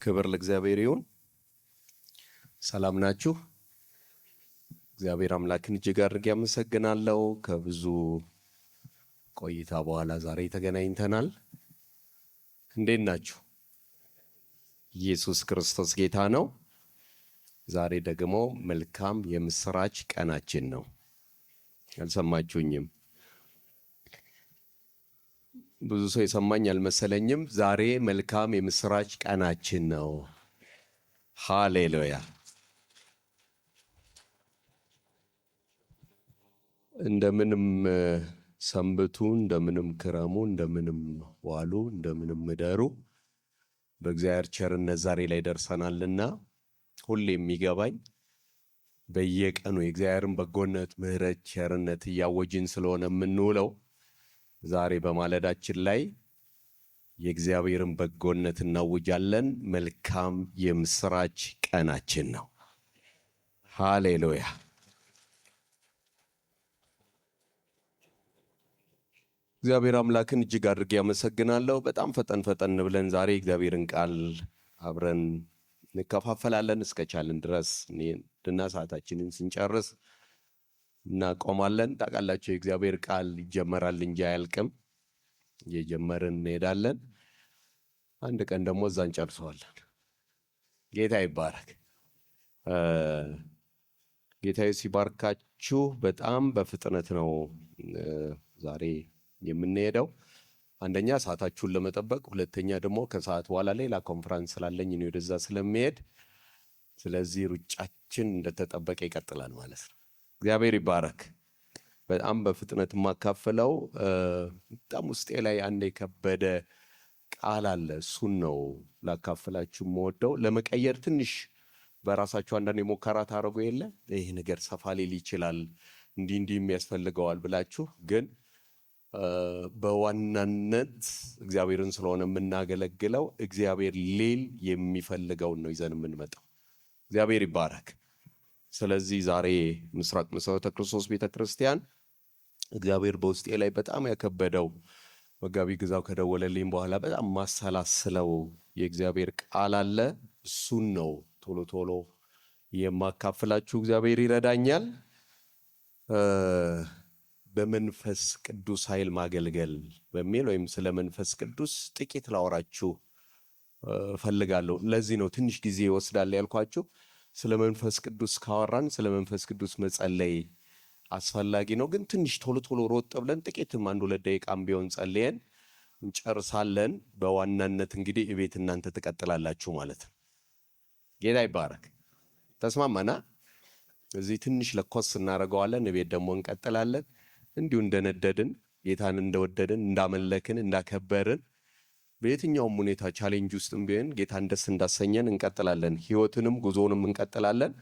ክብር ለእግዚአብሔር ይሁን። ሰላም ናችሁ? እግዚአብሔር አምላክን እጅግ አድርጌ አመሰግናለሁ። ከብዙ ቆይታ በኋላ ዛሬ ተገናኝተናል። እንዴት ናችሁ? ኢየሱስ ክርስቶስ ጌታ ነው። ዛሬ ደግሞ መልካም የምስራች ቀናችን ነው። አልሰማችሁኝም? ብዙ ሰው የሰማኝ አልመሰለኝም። ዛሬ መልካም የምስራች ቀናችን ነው። ሃሌሉያ። እንደምንም ሰንብቱ፣ እንደምንም ክረሙ፣ እንደምንም ዋሉ፣ እንደምንም ምደሩ። በእግዚአብሔር ቸርነት ዛሬ ላይ ደርሰናልና ሁሌ የሚገባኝ በየቀኑ የእግዚአብሔርን በጎነት፣ ምሕረት፣ ቸርነት እያወጅን ስለሆነ የምንውለው ዛሬ በማለዳችን ላይ የእግዚአብሔርን በጎነት እናውጃለን። መልካም የምስራች ቀናችን ነው። ሃሌሉያ። እግዚአብሔር አምላክን እጅግ አድርጌ ያመሰግናለሁ። በጣም ፈጠን ብለን ዛሬ እግዚአብሔርን ቃል አብረን እንከፋፈላለን። እስከቻልን ድረስ እና ሰዓታችንን ስንጨርስ እናቆማለን። ታውቃላችሁ የእግዚአብሔር ቃል ይጀመራል እንጂ አያልቅም። እየጀመርን እንሄዳለን። አንድ ቀን ደግሞ እዛ እንጨርሰዋለን። ጌታ ይባረክ። ጌታ ሲባርካችሁ። በጣም በፍጥነት ነው ዛሬ የምንሄደው። አንደኛ ሰዓታችሁን ለመጠበቅ፣ ሁለተኛ ደግሞ ከሰዓት በኋላ ሌላ ኮንፈረንስ ስላለኝ እኔ ወደዛ ስለሚሄድ፣ ስለዚህ ሩጫችን እንደተጠበቀ ይቀጥላል ማለት ነው። እግዚአብሔር ይባረክ። በጣም በፍጥነት የማካፈለው በጣም ውስጤ ላይ አንድ የከበደ ቃል አለ። እሱን ነው ላካፈላችሁ የምወደው። ለመቀየር ትንሽ በራሳችሁ አንዳንድ የሞከራ ታደርጉ የለ ይህ ነገር ሰፋ ሊል ይችላል እንዲህ የሚያስፈልገዋል ብላችሁ፣ ግን በዋናነት እግዚአብሔርን ስለሆነ የምናገለግለው እግዚአብሔር ሊል የሚፈልገውን ነው ይዘን የምንመጣው። እግዚአብሔር ይባረክ። ስለዚህ ዛሬ ምስራቅ መሠረተ ክርስቶስ ቤተክርስቲያን እግዚአብሔር በውስጤ ላይ በጣም ያከበደው መጋቢ ግዛው ከደወለልኝ በኋላ በጣም ማሰላስለው የእግዚአብሔር ቃል አለ። እሱን ነው ቶሎ የማካፍላችሁ። እግዚአብሔር ይረዳኛል። በመንፈስ ቅዱስ ኃይል ማገልገል በሚል ወይም ስለ መንፈስ ቅዱስ ጥቂት ላወራችሁ እፈልጋለሁ። ለዚህ ነው ትንሽ ጊዜ ይወስዳል ያልኳችሁ። ስለ መንፈስ ቅዱስ ካወራን ስለ መንፈስ ቅዱስ መጸለይ አስፈላጊ ነው። ግን ትንሽ ቶሎ ሮጥ ብለን ጥቂትም 1-2 ደቂቃም ቢሆን ጸልየን እንጨርሳለን። በዋናነት እንግዲህ እቤት እናንተ ትቀጥላላችሁ ማለት ነው። ጌታ ይባረክ። ተስማማና? እዚህ ትንሽ ለኮስ እናደርገዋለን፣ እቤት ደግሞ እንቀጥላለን። እንዲሁ እንደነደድን ጌታን እንደወደድን እንዳመለክን እንዳከበርን በየትኛውም ሁኔታ ቻሌንጅ ውስጥም ቢሆን ጌታን ደስ እንዳሰኘን እንቀጥላለን። ህይወትንም ጉዞንም እንቀጥላለን።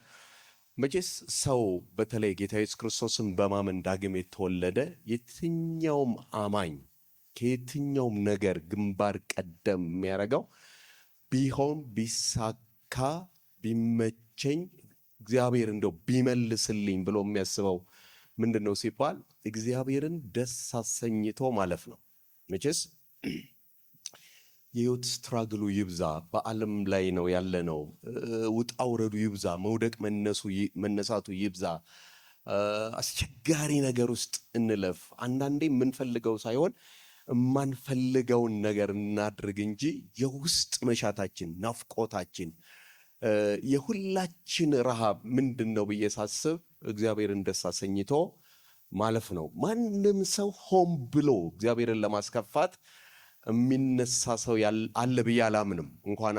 መቼስ ሰው በተለይ ጌታ ኢየሱስ ክርስቶስን በማመን ዳግም የተወለደ የትኛውም አማኝ ከየትኛውም ነገር ግንባር ቀደም የሚያደርገው ቢሆን ቢሳካ ቢመቸኝ እግዚአብሔር እንደው ቢመልስልኝ ብሎ የሚያስበው ምንድን ነው ሲባል እግዚአብሔርን ደስ አሰኝቶ ማለፍ ነው። መቼስ የህይወት ስትራግሉ ይብዛ፣ በዓለም ላይ ነው ያለ ነው። ውጣ ውረዱ ይብዛ፣ መውደቅ መነሳቱ ይብዛ፣ አስቸጋሪ ነገር ውስጥ እንለፍ። አንዳንዴ የምንፈልገው ሳይሆን የማንፈልገውን ነገር እናድርግ እንጂ የውስጥ መሻታችን፣ ናፍቆታችን፣ የሁላችን ረሃብ ምንድን ነው ብዬ ሳስብ እግዚአብሔርን ደስ አሰኝቶ ማለፍ ነው። ማንም ሰው ሆን ብሎ እግዚአብሔርን ለማስከፋት የሚነሳ ሰው አለ ብዬ አላምንም። እንኳን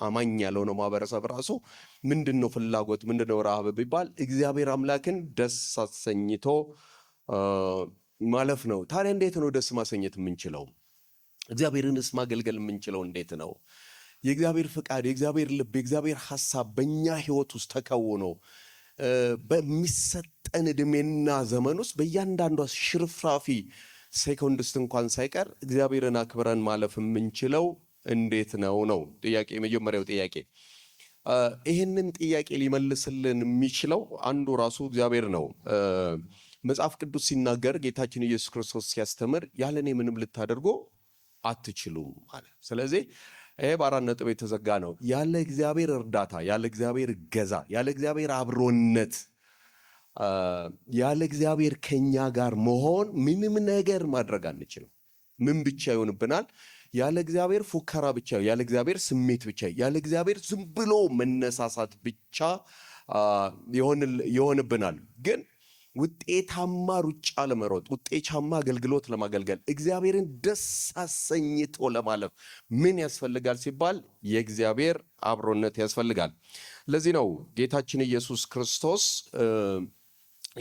አማኝ ያልሆነው ማህበረሰብ ራሱ ምንድነው ፍላጎት፣ ምንድነው ረሃብ ቢባል እግዚአብሔር አምላክን ደስ አሰኝቶ ማለፍ ነው። ታዲያ እንዴት ነው ደስ ማሰኘት የምንችለው? እግዚአብሔርንስ ማገልገል የምንችለው እንዴት ነው? የእግዚአብሔር ፍቃድ፣ የእግዚአብሔር ልብ፣ የእግዚአብሔር ሐሳብ በእኛ ህይወት ውስጥ ተከውኖ በሚሰጠን ዕድሜና ዘመን ውስጥ በእያንዳንዷ ሽርፍራፊ ሴኮንድስት እንኳን ሳይቀር እግዚአብሔርን አክብረን ማለፍ የምንችለው እንዴት ነው ጥያቄ። የመጀመሪያው ጥያቄ። ይህንን ጥያቄ ሊመልስልን የሚችለው አንዱ ራሱ እግዚአብሔር ነው። መጽሐፍ ቅዱስ ሲናገር ጌታችን ኢየሱስ ክርስቶስ ሲያስተምር ያለ እኔ ምንም ልታደርጉ አትችሉም አለ። ስለዚህ ይሄ በአራት ነጥብ የተዘጋ ነው። ያለ እግዚአብሔር እርዳታ፣ ያለ እግዚአብሔር ገዛ፣ ያለ እግዚአብሔር አብሮነት፣ ያለ እግዚአብሔር ከኛ ጋር መሆን ምንም ነገር ማድረግ አንችልም። ምን ብቻ ይሆንብናል? ያለ እግዚአብሔር ፉከራ ብቻ፣ ያለ እግዚአብሔር ስሜት ብቻ፣ ያለ እግዚአብሔር ዝም ብሎ መነሳሳት ብቻ ይሆንብናል። ግን ውጤታማ ሩጫ ለመሮጥ፣ ውጤታማ አገልግሎት ለማገልገል፣ እግዚአብሔርን ደስ አሰኝቶ ለማለፍ ምን ያስፈልጋል ሲባል የእግዚአብሔር አብሮነት ያስፈልጋል። ለዚህ ነው ጌታችን ኢየሱስ ክርስቶስ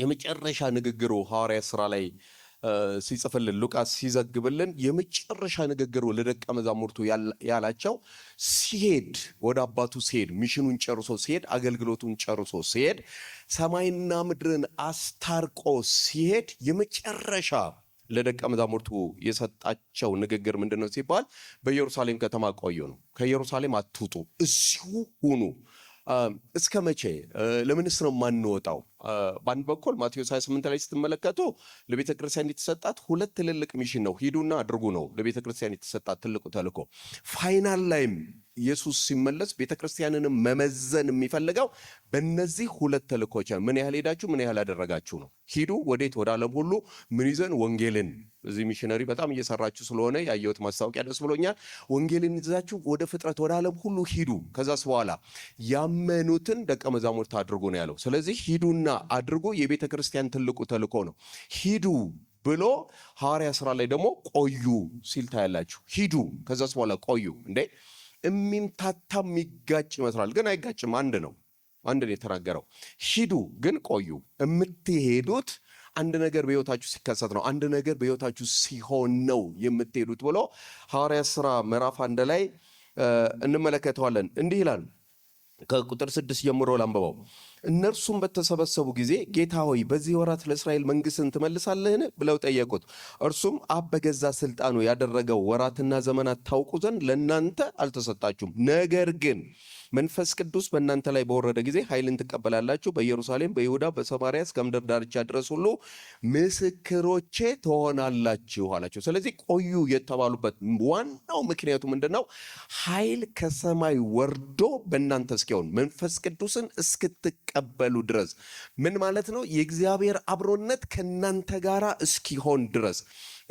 የመጨረሻ ንግግሩ ሐዋርያ ሥራ ላይ ሲጽፍልን፣ ሉቃስ ሲዘግብልን የመጨረሻ ንግግሩ ለደቀ መዛሙርቱ ያላቸው ሲሄድ፣ ወደ አባቱ ሲሄድ፣ ሚሽኑን ጨርሶ ሲሄድ፣ አገልግሎቱን ጨርሶ ሲሄድ፣ ሰማይና ምድርን አስታርቆ ሲሄድ የመጨረሻ ለደቀ መዛሙርቱ የሰጣቸው ንግግር ምንድነው ሲባል በኢየሩሳሌም ከተማ ቆዩ ነው። ከኢየሩሳሌም አትውጡ፣ እዚሁ ሁኑ። እስከ መቼ? ለምንስ ነው የማንወጣው? በአንድ በኩል ማቴዎስ 28 ላይ ስትመለከቱ ለቤተ ክርስቲያን የተሰጣት ሁለት ትልልቅ ሚሽን ነው፣ ሂዱና አድርጉ ነው ለቤተ ክርስቲያን የተሰጣት ትልቁ ተልእኮ። ፋይናል ላይም ኢየሱስ ሲመለስ ቤተ ክርስቲያንንም መመዘን የሚፈልገው በእነዚህ ሁለት ተልእኮች ምን ያህል ሄዳችሁ፣ ምን ያህል አደረጋችሁ ነው። ሂዱ ወዴት? ወደ ዓለም ሁሉ ምን ይዘን? ወንጌልን። እዚህ ሚሽነሪ በጣም እየሰራችሁ ስለሆነ ያየሁት ማስታወቂያ ደስ ብሎኛል። ወንጌልን ይዛችሁ ወደ ፍጥረት፣ ወደ ዓለም ሁሉ ሂዱ። ከዛስ በኋላ ያመኑትን ደቀ መዛሙርት አድርጉ ነው ያለው። ስለዚህ ሂዱና አድርጎ የቤተ ክርስቲያን ትልቁ ተልእኮ ነው። ሂዱ ብሎ ሐዋርያ ሥራ ላይ ደግሞ ቆዩ ሲል ታያላችሁ። ሂዱ፣ ከዛስ በኋላ ቆዩ። እንዴ የሚምታታ የሚጋጭ ይመስላል፣ ግን አይጋጭም። አንድ ነው የተናገረው። ሂዱ ግን ቆዩ። የምትሄዱት አንድ ነገር በሕይወታችሁ ሲከሰት ነው። አንድ ነገር በሕይወታችሁ ሲሆን ነው የምትሄዱት ብሎ ሐዋርያ ሥራ ምዕራፍ 1 ላይ እንመለከተዋለን። እንዲህ ይላል። ከቁጥር 6 ጀምሮ ላንብበው። እነርሱም በተሰበሰቡ ጊዜ ጌታ ሆይ በዚህ ወራት ለእስራኤል መንግሥትን ትመልሳለህን ብለው ጠየቁት። እርሱም አብ በገዛ ስልጣኑ ያደረገው ወራትና ዘመናት ታውቁ ዘንድ ለእናንተ አልተሰጣችሁም፣ ነገር ግን መንፈስ ቅዱስ በእናንተ ላይ በወረደ ጊዜ ኃይልን ትቀበላላችሁ፣ በኢየሩሳሌም፣ በይሁዳ፣ በሰማርያ እስከ ምድር ዳርቻ ድረስ ሁሉ ምስክሮቼ ትሆናላችሁ አላቸው። ስለዚህ ቆዩ የተባሉበት ዋናው ምክንያቱ ምንድን ነው? ኃይል ከሰማይ ወርዶ በእናንተ እስኪሆን መንፈስ ቅዱስን እስክትቀበሉ ድረስ። ምን ማለት ነው? የእግዚአብሔር አብሮነት ከእናንተ ጋር እስኪሆን ድረስ፣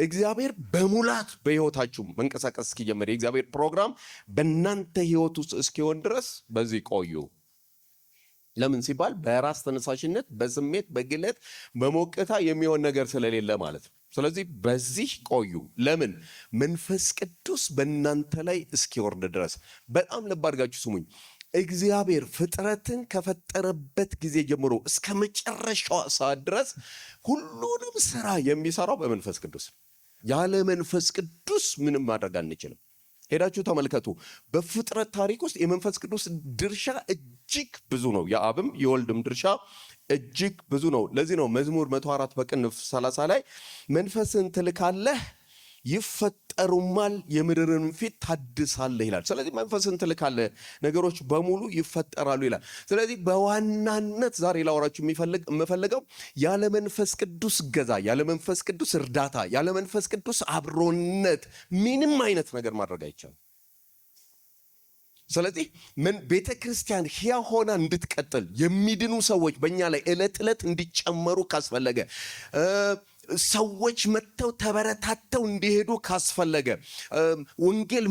እግዚአብሔር በሙላት በሕይወታችሁ መንቀሳቀስ እስኪጀምር፣ የእግዚአብሔር ፕሮግራም በእናንተ ሕይወት ውስጥ እስኪሆን ድረስ በዚህ ቆዩ። ለምን ሲባል በራስ ተነሳሽነት፣ በስሜት፣ በግለት፣ በሞቅታ የሚሆን ነገር ስለሌለ ማለት ነው። ስለዚህ በዚህ ቆዩ። ለምን? መንፈስ ቅዱስ በእናንተ ላይ እስኪወርድ ድረስ። በጣም ልብ አድርጋችሁ ስሙኝ። እግዚአብሔር ፍጥረትን ከፈጠረበት ጊዜ ጀምሮ እስከ መጨረሻዋ ሰዓት ድረስ ሁሉንም ስራ የሚሰራው በመንፈስ ቅዱስ። ያለ መንፈስ ቅዱስ ምንም ማድረግ አንችልም። ሄዳችሁ ተመልከቱ። በፍጥረት ታሪክ ውስጥ የመንፈስ ቅዱስ ድርሻ እጅግ ብዙ ነው። የአብም የወልድም ድርሻ እጅግ ብዙ ነው። ለዚህ ነው መዝሙር 104 በቅንፍ 30 ላይ መንፈስን ትልካለህ ይፈጠሩማል፣ የምድርን ፊት ታድሳለህ ይላል። ስለዚህ መንፈስን ትልካለህ ነገሮች በሙሉ ይፈጠራሉ ይላል። ስለዚህ በዋናነት ዛሬ ላወራችሁ የምፈልገው ያለ መንፈስ ቅዱስ ገዛ፣ ያለ መንፈስ ቅዱስ እርዳታ፣ ያለ መንፈስ ቅዱስ አብሮነት ምንም አይነት ነገር ማድረግ አይቻልም። ስለዚህ ቤተ ክርስቲያን ሕያው ሆና እንድትቀጥል የሚድኑ ሰዎች በእኛ ላይ ዕለት ዕለት እንዲጨመሩ ካስፈለገ፣ ሰዎች መጥተው ተበረታተው እንዲሄዱ ካስፈለገ፣ ወንጌል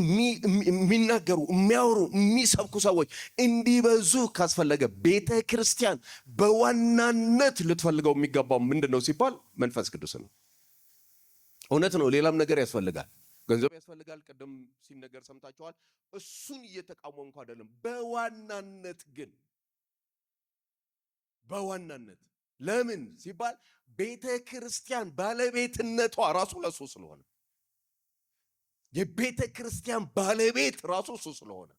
የሚናገሩ የሚያወሩ የሚሰብኩ ሰዎች እንዲበዙ ካስፈለገ፣ ቤተ ክርስቲያን በዋናነት ልትፈልገው የሚገባው ምንድን ነው ሲባል መንፈስ ቅዱስ ነው። እውነት ነው፣ ሌላም ነገር ያስፈልጋል። ገንዘብ ያስፈልጋል። ቅድም ሲነገር ሰምታችኋል። እሱን እየተቃወምኩ አይደለም። በዋናነት ለምን ሲባል ቤተ ክርስቲያን ባለቤትነቷ ራሱ ለሱ ስለሆነ፣ የቤተ ክርስቲያን ባለቤት ራሱ እሱ ስለሆነ፣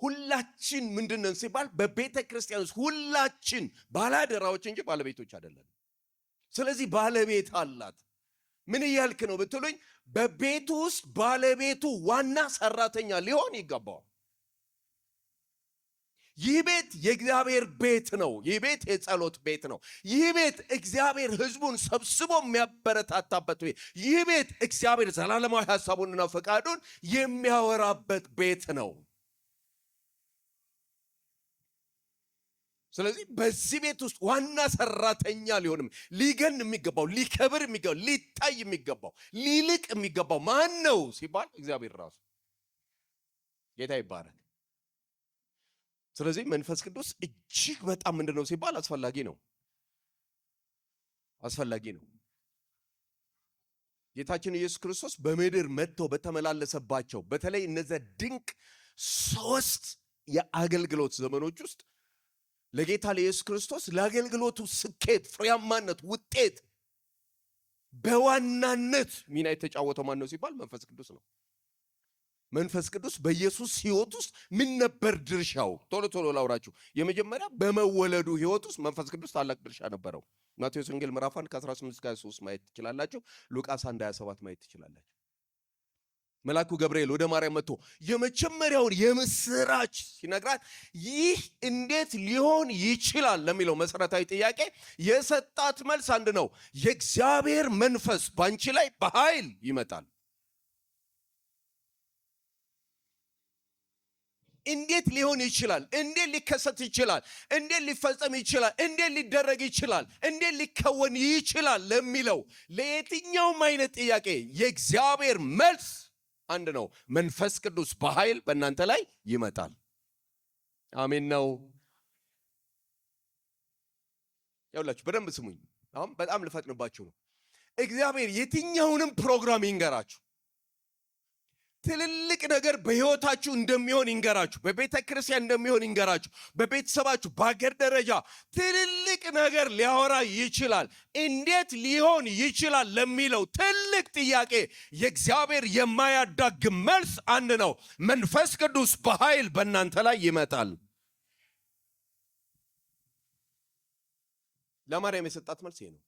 ሁላችን ምንድነን ሲባል በቤተ ክርስቲያን ውስጥ ሁላችን ባላደራዎች እንጂ ባለቤቶች አይደለም። ስለዚህ ባለቤት አላት። ምን እያልክ ነው ብትሉኝ፣ በቤቱ ውስጥ ባለቤቱ ዋና ሰራተኛ ሊሆን ይገባዋል። ይህ ቤት የእግዚአብሔር ቤት ነው። ይህ ቤት የጸሎት ቤት ነው። ይህ ቤት እግዚአብሔር ሕዝቡን ሰብስቦ የሚያበረታታበት ቤት። ይህ ቤት እግዚአብሔር ዘላለማዊ ሐሳቡንና ፈቃዱን የሚያወራበት ቤት ነው። ስለዚህ በዚህ ቤት ውስጥ ዋና ሰራተኛ ሊሆንም ሊገን የሚገባው ሊከብር የሚገባው ሊታይ የሚገባው ሊልቅ የሚገባው ማን ነው ሲባል እግዚአብሔር ራሱ ጌታ ይባረክ። ስለዚህ መንፈስ ቅዱስ እጅግ በጣም ምንድነው ሲባል አስፈላጊ ነው። ጌታችን ኢየሱስ ክርስቶስ በምድር መጥቶ በተመላለሰባቸው በተለይ እነዚያ ድንቅ 3 የአገልግሎት ዘመኖች ውስጥ ለጌታ ለኢየሱስ ክርስቶስ ለአገልግሎቱ ስኬት፣ ፍሬያማነት፣ ውጤት በዋናነት ሚና የተጫወተው ማን ነው ሲባል መንፈስ ቅዱስ ነው። መንፈስ ቅዱስ በኢየሱስ ሕይወት ውስጥ ምን ነበር ድርሻው? ቶሎ ላውራችሁ። የመጀመሪያ በመወለዱ ሕይወት ውስጥ መንፈስ ቅዱስ ታላቅ ድርሻ ነበረው። ማቴዎስ ወንጌል ምዕራፍ 1 ከ18-23 ማየት ትችላላችሁ። ሉቃስ 1:27 ማየት ትችላላችሁ። መልአኩ ገብርኤል ወደ ማርያም መጥቶ የመጀመሪያውን የምስራች ሲነግራት ይህ እንዴት ሊሆን ይችላል ለሚለው መሰረታዊ ጥያቄ የሰጣት መልስ አንድ ነው። የእግዚአብሔር መንፈስ ባንቺ ላይ በኃይል ይመጣል። እንዴት ሊሆን ይችላል? እንዴት ሊከሰት ይችላል? እንዴት ሊፈጸም ይችላል? እንዴት ሊደረግ ይችላል? እንዴት ሊከወን ይችላል ለሚለው ለየትኛውም አይነት ጥያቄ የእግዚአብሔር መልስ አንድ ነው። መንፈስ ቅዱስ በኃይል በእናንተ ላይ ይመጣል። አሜን ነው። ያውላችሁ በደንብ ስሙኝ። አሁን በጣም ልፈጥንባችሁ ነው። እግዚአብሔር የትኛውንም ፕሮግራም ይንገራችሁ፣ ትልልቅ ነገር በሕይወታችሁ እንደሚሆን ይንገራችሁ፣ በቤተ ክርስቲያን እንደሚሆን ይንገራችሁ፣ በቤተሰባችሁ በአገር ደረጃ ትልልቅ ነገር ሊያወራ ይችላል። እንዴት ሊሆን ይችላል ለሚለው ትልቅ ጥያቄ የእግዚአብሔር የማያዳግም መልስ አንድ ነው። መንፈስ ቅዱስ በኃይል በእናንተ ላይ ይመጣል። ለማርያም የሰጣት መልስ ይሄ ነው።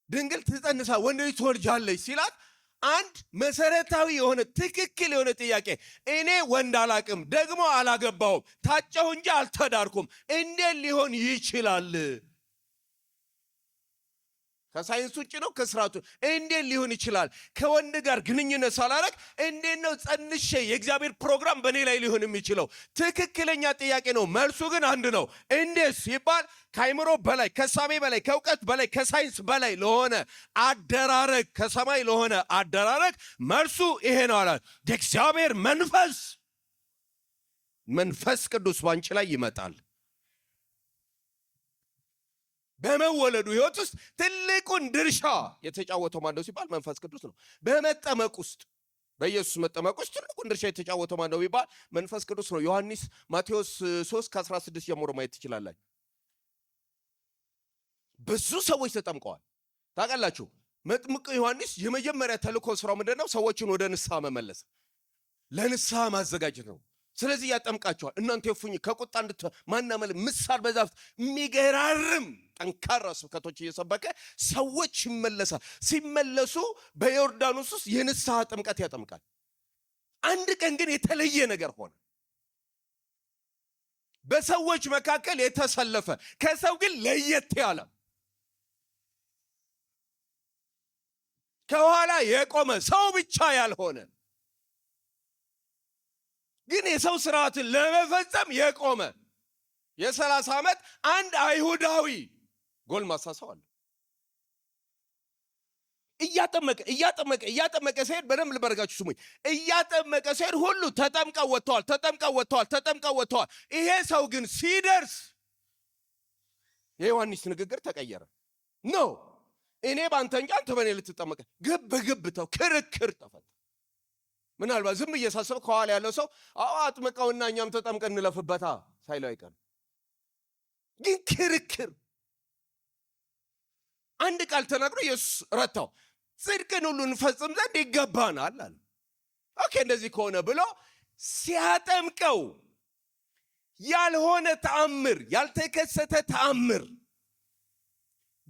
ድንግል ትጸንሳ ወንድ ልጅ ትወልጃለች ሲላት አንድ መሰረታዊ የሆነ ትክክል የሆነ ጥያቄ፣ እኔ ወንድ አላቅም ደግሞ አላገባውም ታጨሁ እንጂ አልተዳርኩም፣ እንዴት ሊሆን ይችላል? ከሳይንስ ውጭ ነው ከስርዓቱ እንዴት ሊሆን ይችላል? ከወንድ ጋር ግንኙነት ሳላረግ እንዴት ነው ጸንሼ የእግዚአብሔር ፕሮግራም በእኔ ላይ ሊሆን የሚችለው? ትክክለኛ ጥያቄ ነው። መልሱ ግን አንድ ነው። እንዴት ሲባል ከአይምሮ በላይ ከሳቤ በላይ ከእውቀት በላይ ከሳይንስ በላይ ለሆነ አደራረግ ከሰማይ ለሆነ አደራረግ መልሱ ይሄ ነው አለ። የእግዚአብሔር መንፈስ ቅዱስ ባንቺ ላይ ይመጣል። በመወለዱ ሕይወት ውስጥ ትልቁን ድርሻ የተጫወተው ማን ነው ሲባል መንፈስ ቅዱስ ነው። በመጠመቅ ውስጥ በኢየሱስ መጠመቅ ውስጥ ትልቁን ድርሻ የተጫወተው ማን ነው ቢባል መንፈስ ቅዱስ ነው። ዮሐንስ ማቴዎስ 3:16 ጀምሮ ማየት ትችላላችሁ። ብዙ ሰዎች ተጠምቀዋል። ታውቃላችሁ መጥምቁ ዮሐንስ የመጀመሪያ ተልእኮ ስራው ምንድነው? ሰዎችን ወደ ንስሐ መመለስ፣ ለንስሐ ማዘጋጀት ነው። ስለዚህ ያጠምቃቸዋል። እናንተ የፉኝ ከቁጣ ማናመል ምሳር በዛፍት የሚገራርም ጠንካራ ስብከቶች እየሰበከ ሰዎች ይመለሳል። ሲመለሱ በዮርዳኖስ ውስጥ የንስሐ ጥምቀት ያጠምቃል። አንድ ቀን ግን የተለየ ነገር ሆነ። በሰዎች መካከል የተሰለፈ ከሰው ግን ለየት ያለ ከኋላ የቆመ ሰው ብቻ ያልሆነ ግን የሰው ስርዓትን ለመፈጸም የቆመ የ30 ዓመት አንድ አይሁዳዊ ጎልማሳ ሰው አለ። እያጠመቀ ሲሄድ በደንብ ልበርጋችሁ ስሙኝ። እያጠመቀ ሲሄድ ሁሉ ተጠምቀው ወጥተዋል። ይሄ ሰው ግን ሲደርስ የዮሐንስ ንግግር ተቀየረ። ነው እኔ ባንተ እንጂ አንተ በእኔ ልትጠመቀ ግብ ተው፣ ክርክር ተፈጠረ። ምናልባት ዝም እየሳሰብ ከኋላ ያለው ሰው አጥምቀውና እኛም ተጠምቀን እንለፍበታ ሳይለው አይቀርም። ግን ክርክር አንድ ቃል ተናግሮ ኢየሱስ ረታው። ጽድቅን ሁሉ እንፈጽም ዘንድ ይገባናል አለ። ኦኬ እንደዚህ ከሆነ ብሎ ሲያጠምቀው ያልሆነ ተአምር፣ ያልተከሰተ ተአምር፣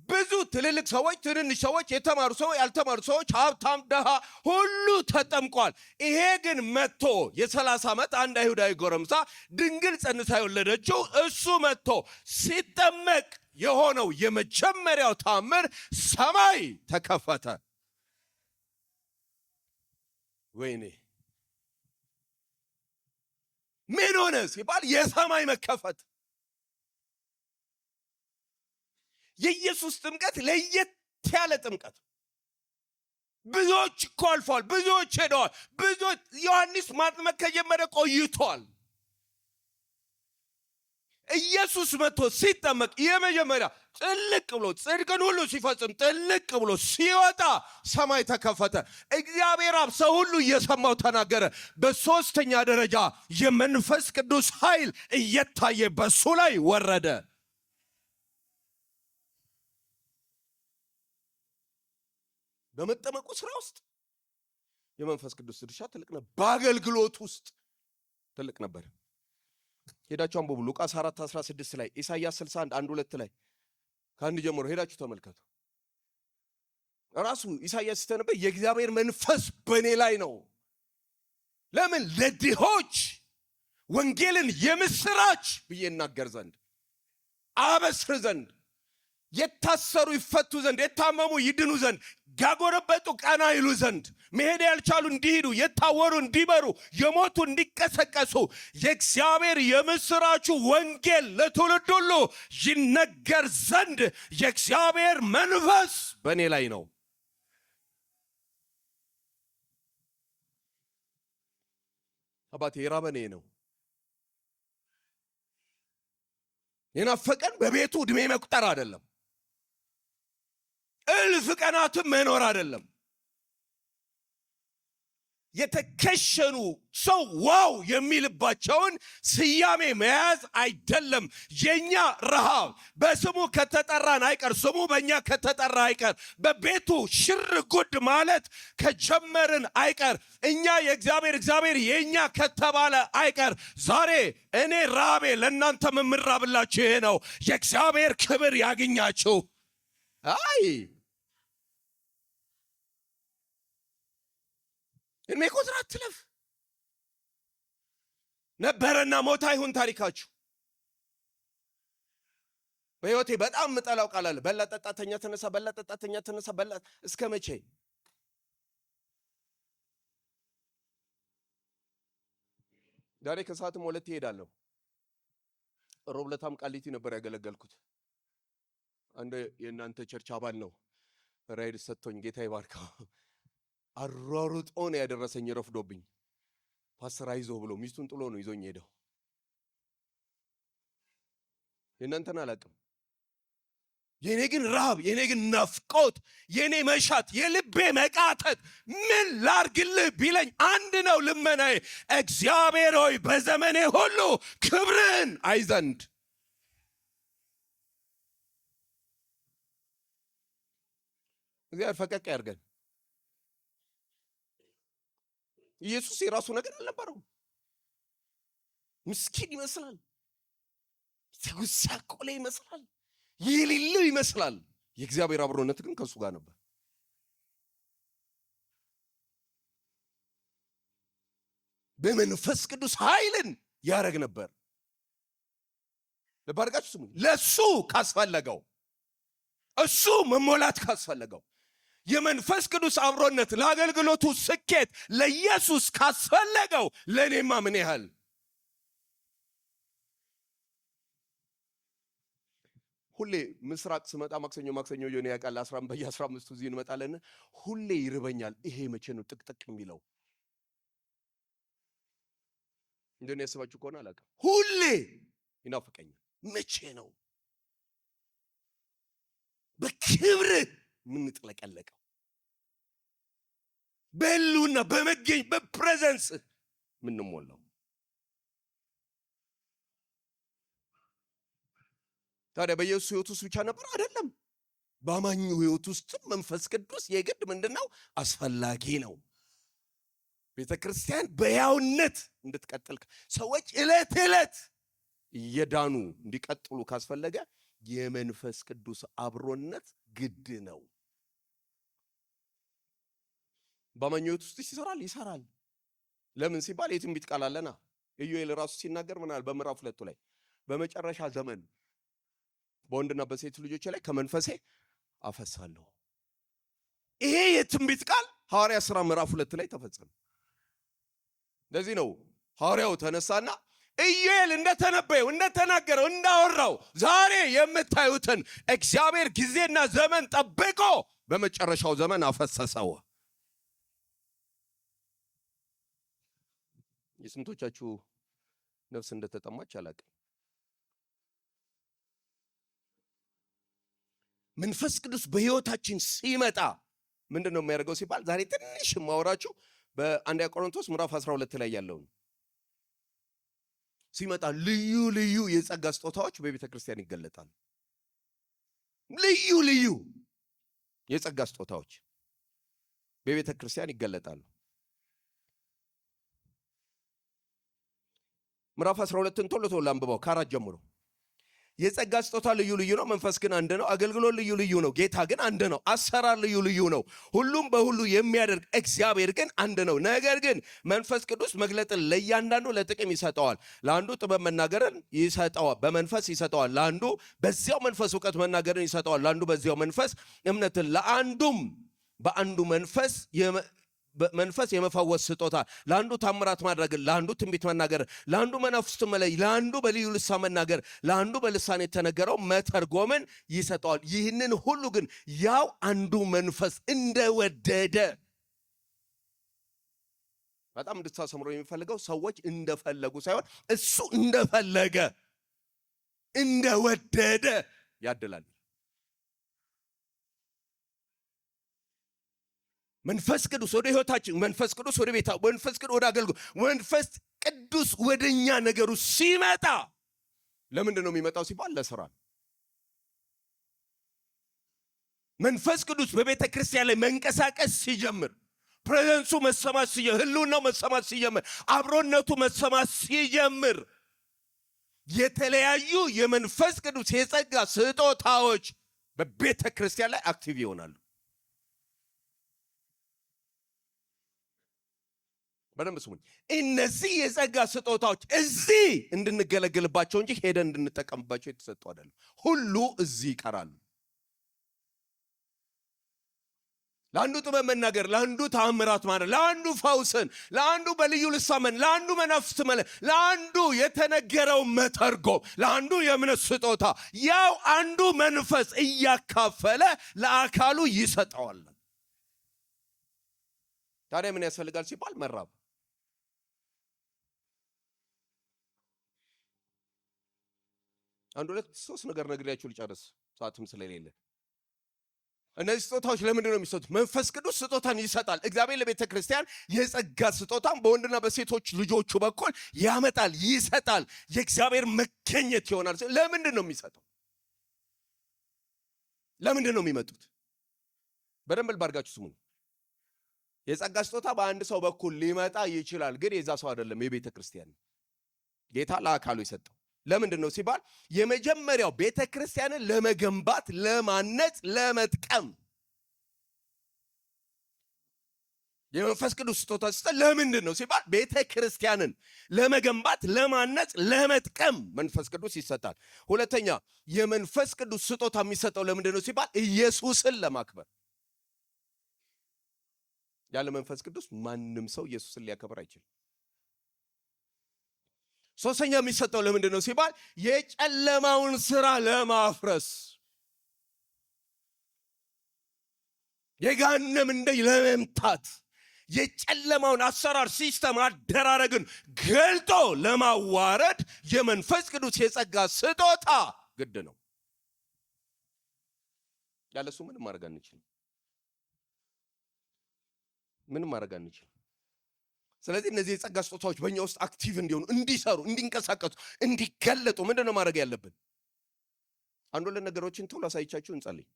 ብዙ ትልልቅ ሰዎች፣ ትንንሽ ሰዎች፣ የተማሩ ሰዎች፣ ያልተማሩ ሰዎች፣ ሀብታም ደሃ ሁሉ ተጠምቋል። ይሄ ግን መጥቶ የ30 ዓመት አንድ አይሁዳዊ ጎረምሳ ድንግል ጸንሳ የወለደችው እሱ መጥቶ ሲጠመቅ የሆነው የመጀመሪያው ታምር ሰማይ ተከፈተ። ወይኔ ምን ሆነ ሲባል የሰማይ መከፈት። የኢየሱስ ጥምቀት ለየት ያለ ጥምቀት። ብዙዎች እኮ አልፈዋል፣ ብዙዎች ሄደዋል፣ ብዙዎች ዮሐንስ ማጥመቅ ከጀመረ ቆይቷል። ኢየሱስ መጥቶ ሲጠመቅ የመጀመሪያ ጥልቅ ብሎ ጽድቅን ሁሉ ሲፈጽም ጥልቅ ብሎ ሲወጣ ሰማይ ተከፈተ። እግዚአብሔር አብ ሰው ሁሉ እየሰማው ተናገረ። በሶስተኛ ደረጃ የመንፈስ ቅዱስ ኃይል እየታየ በሱ ላይ ወረደ። በመጠመቁ ስራ ውስጥ የመንፈስ ቅዱስ ድርሻ ትልቅ ነበር። በአገልግሎት ውስጥ ትልቅ ነበር። ሄዳችሁ አንብቡ። ሉቃስ 4:16 ላይ፣ ኢሳይያስ 61 1:2 ላይ ከአንድ ጀምሮ ሄዳችሁ ተመልከቱ። ራሱ ኢሳይያስ ሲተነበይ የእግዚአብሔር መንፈስ በእኔ ላይ ነው። ለምን? ለድሆች ወንጌልን የምስራች ብዬ እናገር ዘንድ፣ አበስር ዘንድ፣ የታሰሩ ይፈቱ ዘንድ፣ የታመሙ ይድኑ ዘንድ፣ ያጎረበጡ ቀና ይሉ ዘንድ፣ መሄድ ያልቻሉ እንዲሄዱ፣ የታወሩ እንዲበሩ፣ የሞቱ እንዲቀሰቀሱ፣ የእግዚአብሔር የምስራቹ ወንጌል ለትውልድ ሁሉ ይነገር ዘንድ የእግዚአብሔር መንፈስ በእኔ ላይ ነው። አባቴ የራበኔ ነው። የናፈቀን በቤቱ ዕድሜ መቁጠር አይደለም፣ እልፍ ቀናትም መኖር አይደለም። የተከሸኑ ሰው ዋው የሚልባቸውን ስያሜ መያዝ አይደለም። የኛ ረሃብ በስሙ ከተጠራን አይቀር፣ ስሙ በእኛ ከተጠራ አይቀር፣ በቤቱ ሽር ጉድ ማለት ከጀመርን አይቀር፣ እኛ የእግዚአብሔር እግዚአብሔር የኛ ከተባለ አይቀር፣ ዛሬ እኔ ራቤ ለእናንተ የምራብላችሁ ይሄ ነው። የእግዚአብሔር ክብር ያግኛችሁ። አይ እድሜ ቁጥር አትለፍ። ነበረና ሞታ ይሁን ታሪካችሁ። በሕይወቴ በጣም ምጠላው ቃል አለ። በላ ጠጣ ተኛ ተነሳ፣ በላ ጠጣ ተኛ ተነሳ። በላ እስከ መቼ? ዛሬ ከሰዓትም ወለቴ እሄዳለሁ። ሮብ ዕለታም ቃሊቲ ነበር ያገለገልኩት። አንድ የእናንተ ቸርች አባል ነው ራይድ ሰጥቶኝ፣ ጌታ ይባርከው። አሯሩጦ ነው ያደረሰኝ። ረፍዶብኝ ፓስተር አይዞህ ብሎ ሚስቱን ጥሎ ነው ይዞኝ ሄደው። የእናንተን አላውቅም። የኔ ግን ረሃብ፣ የኔ ግን ናፍቆት፣ የኔ መሻት፣ የልቤ መቃተት ምን ላርግልህ ቢለኝ አንድ ነው ልመናዬ፣ እግዚአብሔር ሆይ በዘመኔ ሁሉ ክብርን አይ ዘንድ። እግዚአብሔር ፈቀቅ ያርገን። ኢየሱስ የራሱ ነገር አልነበረው። ምስኪን ይመስላል፣ የተጎሳቆለ ይመስላል፣ የሌለው ይመስላል። የእግዚአብሔር አብሮነት ግን ከሱ ጋር ነበር። በመንፈስ ቅዱስ ኃይልን ያረግ ነበር። ለባርካችሁ ስሙ። ለሱ ካስፈለገው፣ እሱ መሞላት ካስፈለገው፣ የመንፈስ ቅዱስ አብሮነት ለአገልግሎቱ ስኬት ለኢየሱስ ካስፈለገው ለእኔማ ምን ያህል። ሁሌ ምስራቅ ስመጣ ማክሰኞ የሆነ ያውቃል። በየ15 እዚህ እንመጣለን። ሁሌ ይርበኛል። ይሄ መቼ ነው ጥቅጥቅ የሚለው? እንደኔ ያስባችሁ ከሆነ አላውቅም። ሁሌ ይናፍቀኛል። መቼ ነው በክብር ምንጥለቀለቀው? በህልውና በመገኝ በፕሬዘንስ ምንሞላው? ታዲያ በኢየሱስ ሕይወት ውስጥ ብቻ ነበር አይደለም። በአማኙ ሕይወት ውስጥ መንፈስ ቅዱስ የግድ ምንድነው? አስፈላጊ ነው። ቤተክርስቲያን በሕያውነት እንድትቀጥል፣ ሰዎች ዕለት ዕለት እየዳኑ እንዲቀጥሉ ካስፈለገ የመንፈስ ቅዱስ አብሮነት ግድ ነው። በአማኞች ውስጥ ይሰራል። ለምን ሲባል የትንቢት ቃል አለና ኢዮኤል ራሱ ሲናገር ምናል በምዕራፍ 2 ላይ በመጨረሻ ዘመን በወንድና በሴት ልጆች ላይ ከመንፈሴ አፈሳለሁ። ይሄ የትንቢት ቃል ሐዋርያ ሥራ ምዕራፍ 2 ላይ ተፈጸመ። ለዚህ ነው ሐዋርያው ተነሳና ኢዮኤል እንደተነበየው እንደተናገረው እንዳወራው ዛሬ የምታዩትን እግዚአብሔር ጊዜና ዘመን ጠብቆ በመጨረሻው ዘመን አፈሰሰው። የስንቶቻችሁ ነፍስ እንደተጠማች አላውቅም። መንፈስ ቅዱስ በሕይወታችን ሲመጣ ምንድነው የሚያደርገው ሲባል ዛሬ ትንሽ ማወራችሁ በአንደኛ ቆሮንቶስ ምዕራፍ 12 ላይ ያለው ሲመጣ ልዩ ልዩ የጸጋ ስጦታዎች በቤተ ክርስቲያን ይገለጣሉ። ልዩ ልዩ የጸጋ ስጦታዎች በቤተ ክርስቲያን ይገለጣሉ። ምዕራፍ 12ን ቶሎ አንብበው ከ4 ጀምሮ። የጸጋ ስጦታ ልዩ ልዩ ነው፣ መንፈስ ግን አንድ ነው። አገልግሎት ልዩ ልዩ ነው፣ ጌታ ግን አንድ ነው። አሰራር ልዩ ልዩ ነው፣ ሁሉም በሁሉ የሚያደርግ እግዚአብሔር ግን አንድ ነው። ነገር ግን መንፈስ ቅዱስ መግለጥን ለእያንዳንዱ ለጥቅም ይሰጠዋል። ለአንዱ ጥበብ መናገርን ይሰጠዋል፣ በመንፈስ ይሰጠዋል። ለአንዱ በዚያው መንፈስ እውቀት መናገርን ይሰጠዋል። ለአንዱ በዚያው መንፈስ እምነትን፣ ለአንዱም በአንዱ መንፈስ የመፈወስ ስጦታ፣ ለአንዱ ታምራት ማድረግን፣ ለአንዱ ትንቢት መናገር፣ ለአንዱ መናፍስት መለይ፣ ለአንዱ በልዩ ልሳን መናገር፣ ለአንዱ በልሳን የተነገረው መተርጎምን ይሰጠዋል። ይህንን ሁሉ ግን ያው አንዱ መንፈስ እንደወደደ። በጣም እንድታሰምሮ የሚፈልገው ሰዎች እንደፈለጉ ሳይሆን እሱ እንደፈለገ እንደወደደ ያድላል። መንፈስ ቅዱስ ወደ ሕይወታችን፣ መንፈስ ቅዱስ ወደ ቤታ፣ መንፈስ ቅዱስ ወደ አገልግሎት፣ መንፈስ ቅዱስ ወደኛ ነገሩ ሲመጣ ለምንድን ነው የሚመጣው ሲባል ለሥራ። መንፈስ ቅዱስ በቤተ ክርስቲያን ላይ መንቀሳቀስ ሲጀምር፣ ፕሬዘንሱ መሰማት ሲጀምር፣ ህልውናው መሰማት ሲጀምር፣ አብሮነቱ መሰማት ሲጀምር የተለያዩ የመንፈስ ቅዱስ የጸጋ ስጦታዎች በቤተ ክርስቲያን ላይ አክቲቭ ይሆናሉ። በደንብ ስሙኝ። እነዚህ የጸጋ ስጦታዎች እዚህ እንድንገለግልባቸው እንጂ ሄደን እንድንጠቀምባቸው የተሰጡ አይደለም። ሁሉ እዚህ ይቀራሉ። ለአንዱ ጥበብ መናገር፣ ለአንዱ ተአምራት ማድረግ፣ ለአንዱ ፈውስን፣ ለአንዱ በልዩ ልሳን፣ ለአንዱ መናፍስት መለየት፣ ለአንዱ የተነገረው መተርጎም፣ ለአንዱ የእምነት ስጦታ፣ ያው አንዱ መንፈስ እያካፈለ ለአካሉ ይሰጠዋል። ታዲያ ምን ያስፈልጋል ሲባል መራብ። አንድ ሁለት ሶስት ነገር ነግሬያችሁ ልጨርስ ሰዓትም ስለሌለ። እነዚህ ስጦታዎች ለምንድን ነው የሚሰጡት? መንፈስ ቅዱስ ስጦታን ይሰጣል። እግዚአብሔር ለቤተ ክርስቲያን የጸጋ ስጦታን በወንድና በሴቶች ልጆቹ በኩል ያመጣል፣ ይሰጣል። የእግዚአብሔር መገኘት ይሆናል። ለምንድን ነው የሚሰጠው? ለምንድን ነው የሚመጡት? በደንብ ባርጋችሁ ስሙ። የጸጋ ስጦታ በአንድ ሰው በኩል ሊመጣ ይችላል፣ ግን የዛ ሰው አይደለም፣ የቤተ ክርስቲያን ጌታ ለአካሉ የሰጠው። ለምንድን ነው ሲባል የመጀመሪያው ቤተ ክርስቲያንን ለመገንባት፣ ለማነጽ፣ ለመጥቀም የመንፈስ ቅዱስ ስጦታ ሲሰጥ ለምንድን ነው ሲባል ቤተ ክርስቲያንን ለመገንባት፣ ለማነጽ፣ ለመጥቀም መንፈስ ቅዱስ ይሰጣል። ሁለተኛ የመንፈስ ቅዱስ ስጦታ የሚሰጠው ለምንድን ነው ሲባል ኢየሱስን ለማክበር። ያለ መንፈስ ቅዱስ ማንም ሰው ኢየሱስን ሊያከብር አይችልም። ሶስተኛ የሚሰጠው ለምንድን ነው ሲባል የጨለማውን ስራ ለማፍረስ፣ የገሃነም ደጅ ለመምታት፣ የጨለማውን አሰራር ሲስተም አደራረግን ገልጦ ለማዋረድ የመንፈስ ቅዱስ የጸጋ ስጦታ ግድ ነው። ያለሱ ምንም ማድረግ አንችልም። ምንም ማድረግ አንችልም። ስለዚህ እነዚህ የጸጋ ስጦታዎች በእኛ ውስጥ አክቲቭ እንዲሆኑ፣ እንዲሰሩ፣ እንዲንቀሳቀሱ፣ እንዲገለጡ ምንድነው ማድረግ ያለብን? አንዱ ለነገሮችን ቶሎ አሳይቻችሁ እንጸልይ።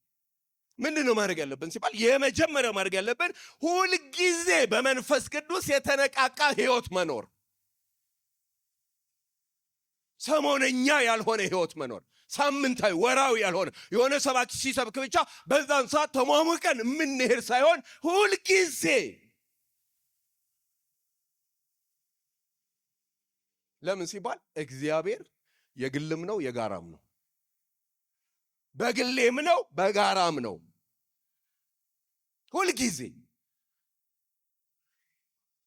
ምንድነው ማድረግ ያለብን ሲባል የመጀመሪያው ማድረግ ያለብን ሁልጊዜ በመንፈስ ቅዱስ የተነቃቃ ህይወት መኖር፣ ሰሞነኛ ያልሆነ ህይወት መኖር። ሳምንታዊ ወራዊ ያልሆነ የሆነ ሰባኪ ሲሰብክ ብቻ በዛን ሰዓት ተሟሙቀን የምንሄድ ሳይሆን ሁልጊዜ ለምን ሲባል እግዚአብሔር የግልም ነው የጋራም ነው። በግሌም ነው በጋራም ነው። ሁልጊዜ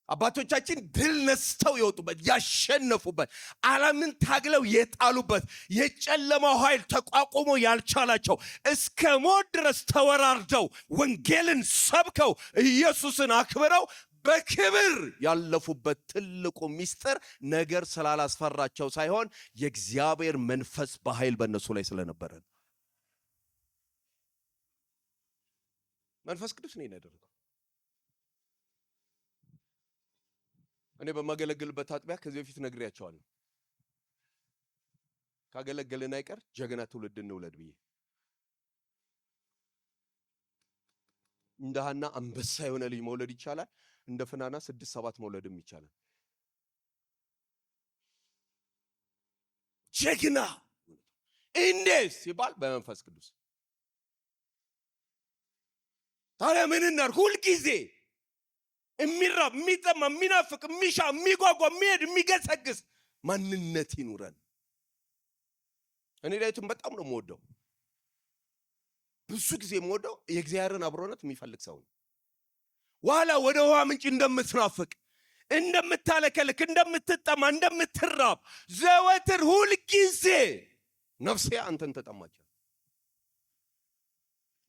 አባቶቻችን ድል ነስተው የወጡበት ያሸነፉበት ዓለምን ታግለው የጣሉበት የጨለማው ኃይል ተቋቁሞ ያልቻላቸው እስከ ሞት ድረስ ተወራርደው ወንጌልን ሰብከው ኢየሱስን አክብረው በክብር ያለፉበት ትልቁ ሚስጥር ነገር ስላላስፈራቸው ሳይሆን የእግዚአብሔር መንፈስ በኃይል በእነሱ ላይ ስለነበረ። መንፈስ ቅዱስ ነው ያደረገው። እኔ በማገለግልበት አጥቢያ ከዚህ በፊት ነግሬያቸዋለሁ። ካገለገልን አይቀር ጀግና ትውልድ እንውለድ ብዬ እንደ ሐና አንበሳ የሆነ ልጅ መውለድ ይቻላል። እንደ ፍናና 6-7 መውለድም ይቻላል። ጀግና እንዴት ሲባል በመንፈስ ቅዱስ። ታዲያ ምን እናድርግ? ሁልጊዜ የሚራብ የሚጠማ የሚናፍቅ የሚሻ የሚጓጓ የሚሄድ የሚገሰግስ ማንነት ይኑረን። እኔ ዳዊትን በጣም ነው የምወደው። ብዙ ጊዜ የምወደው የእግዚአብሔርን አብሮነት የሚፈልግ ሰው ነው። ዋላ ወደ ውሃ ምንጭ እንደምትናፍቅ እንደምታለከልክ እንደምትጠማ እንደምትራብ ዘወትር ሁልጊዜ ነፍሴ አንተን ተጠማች።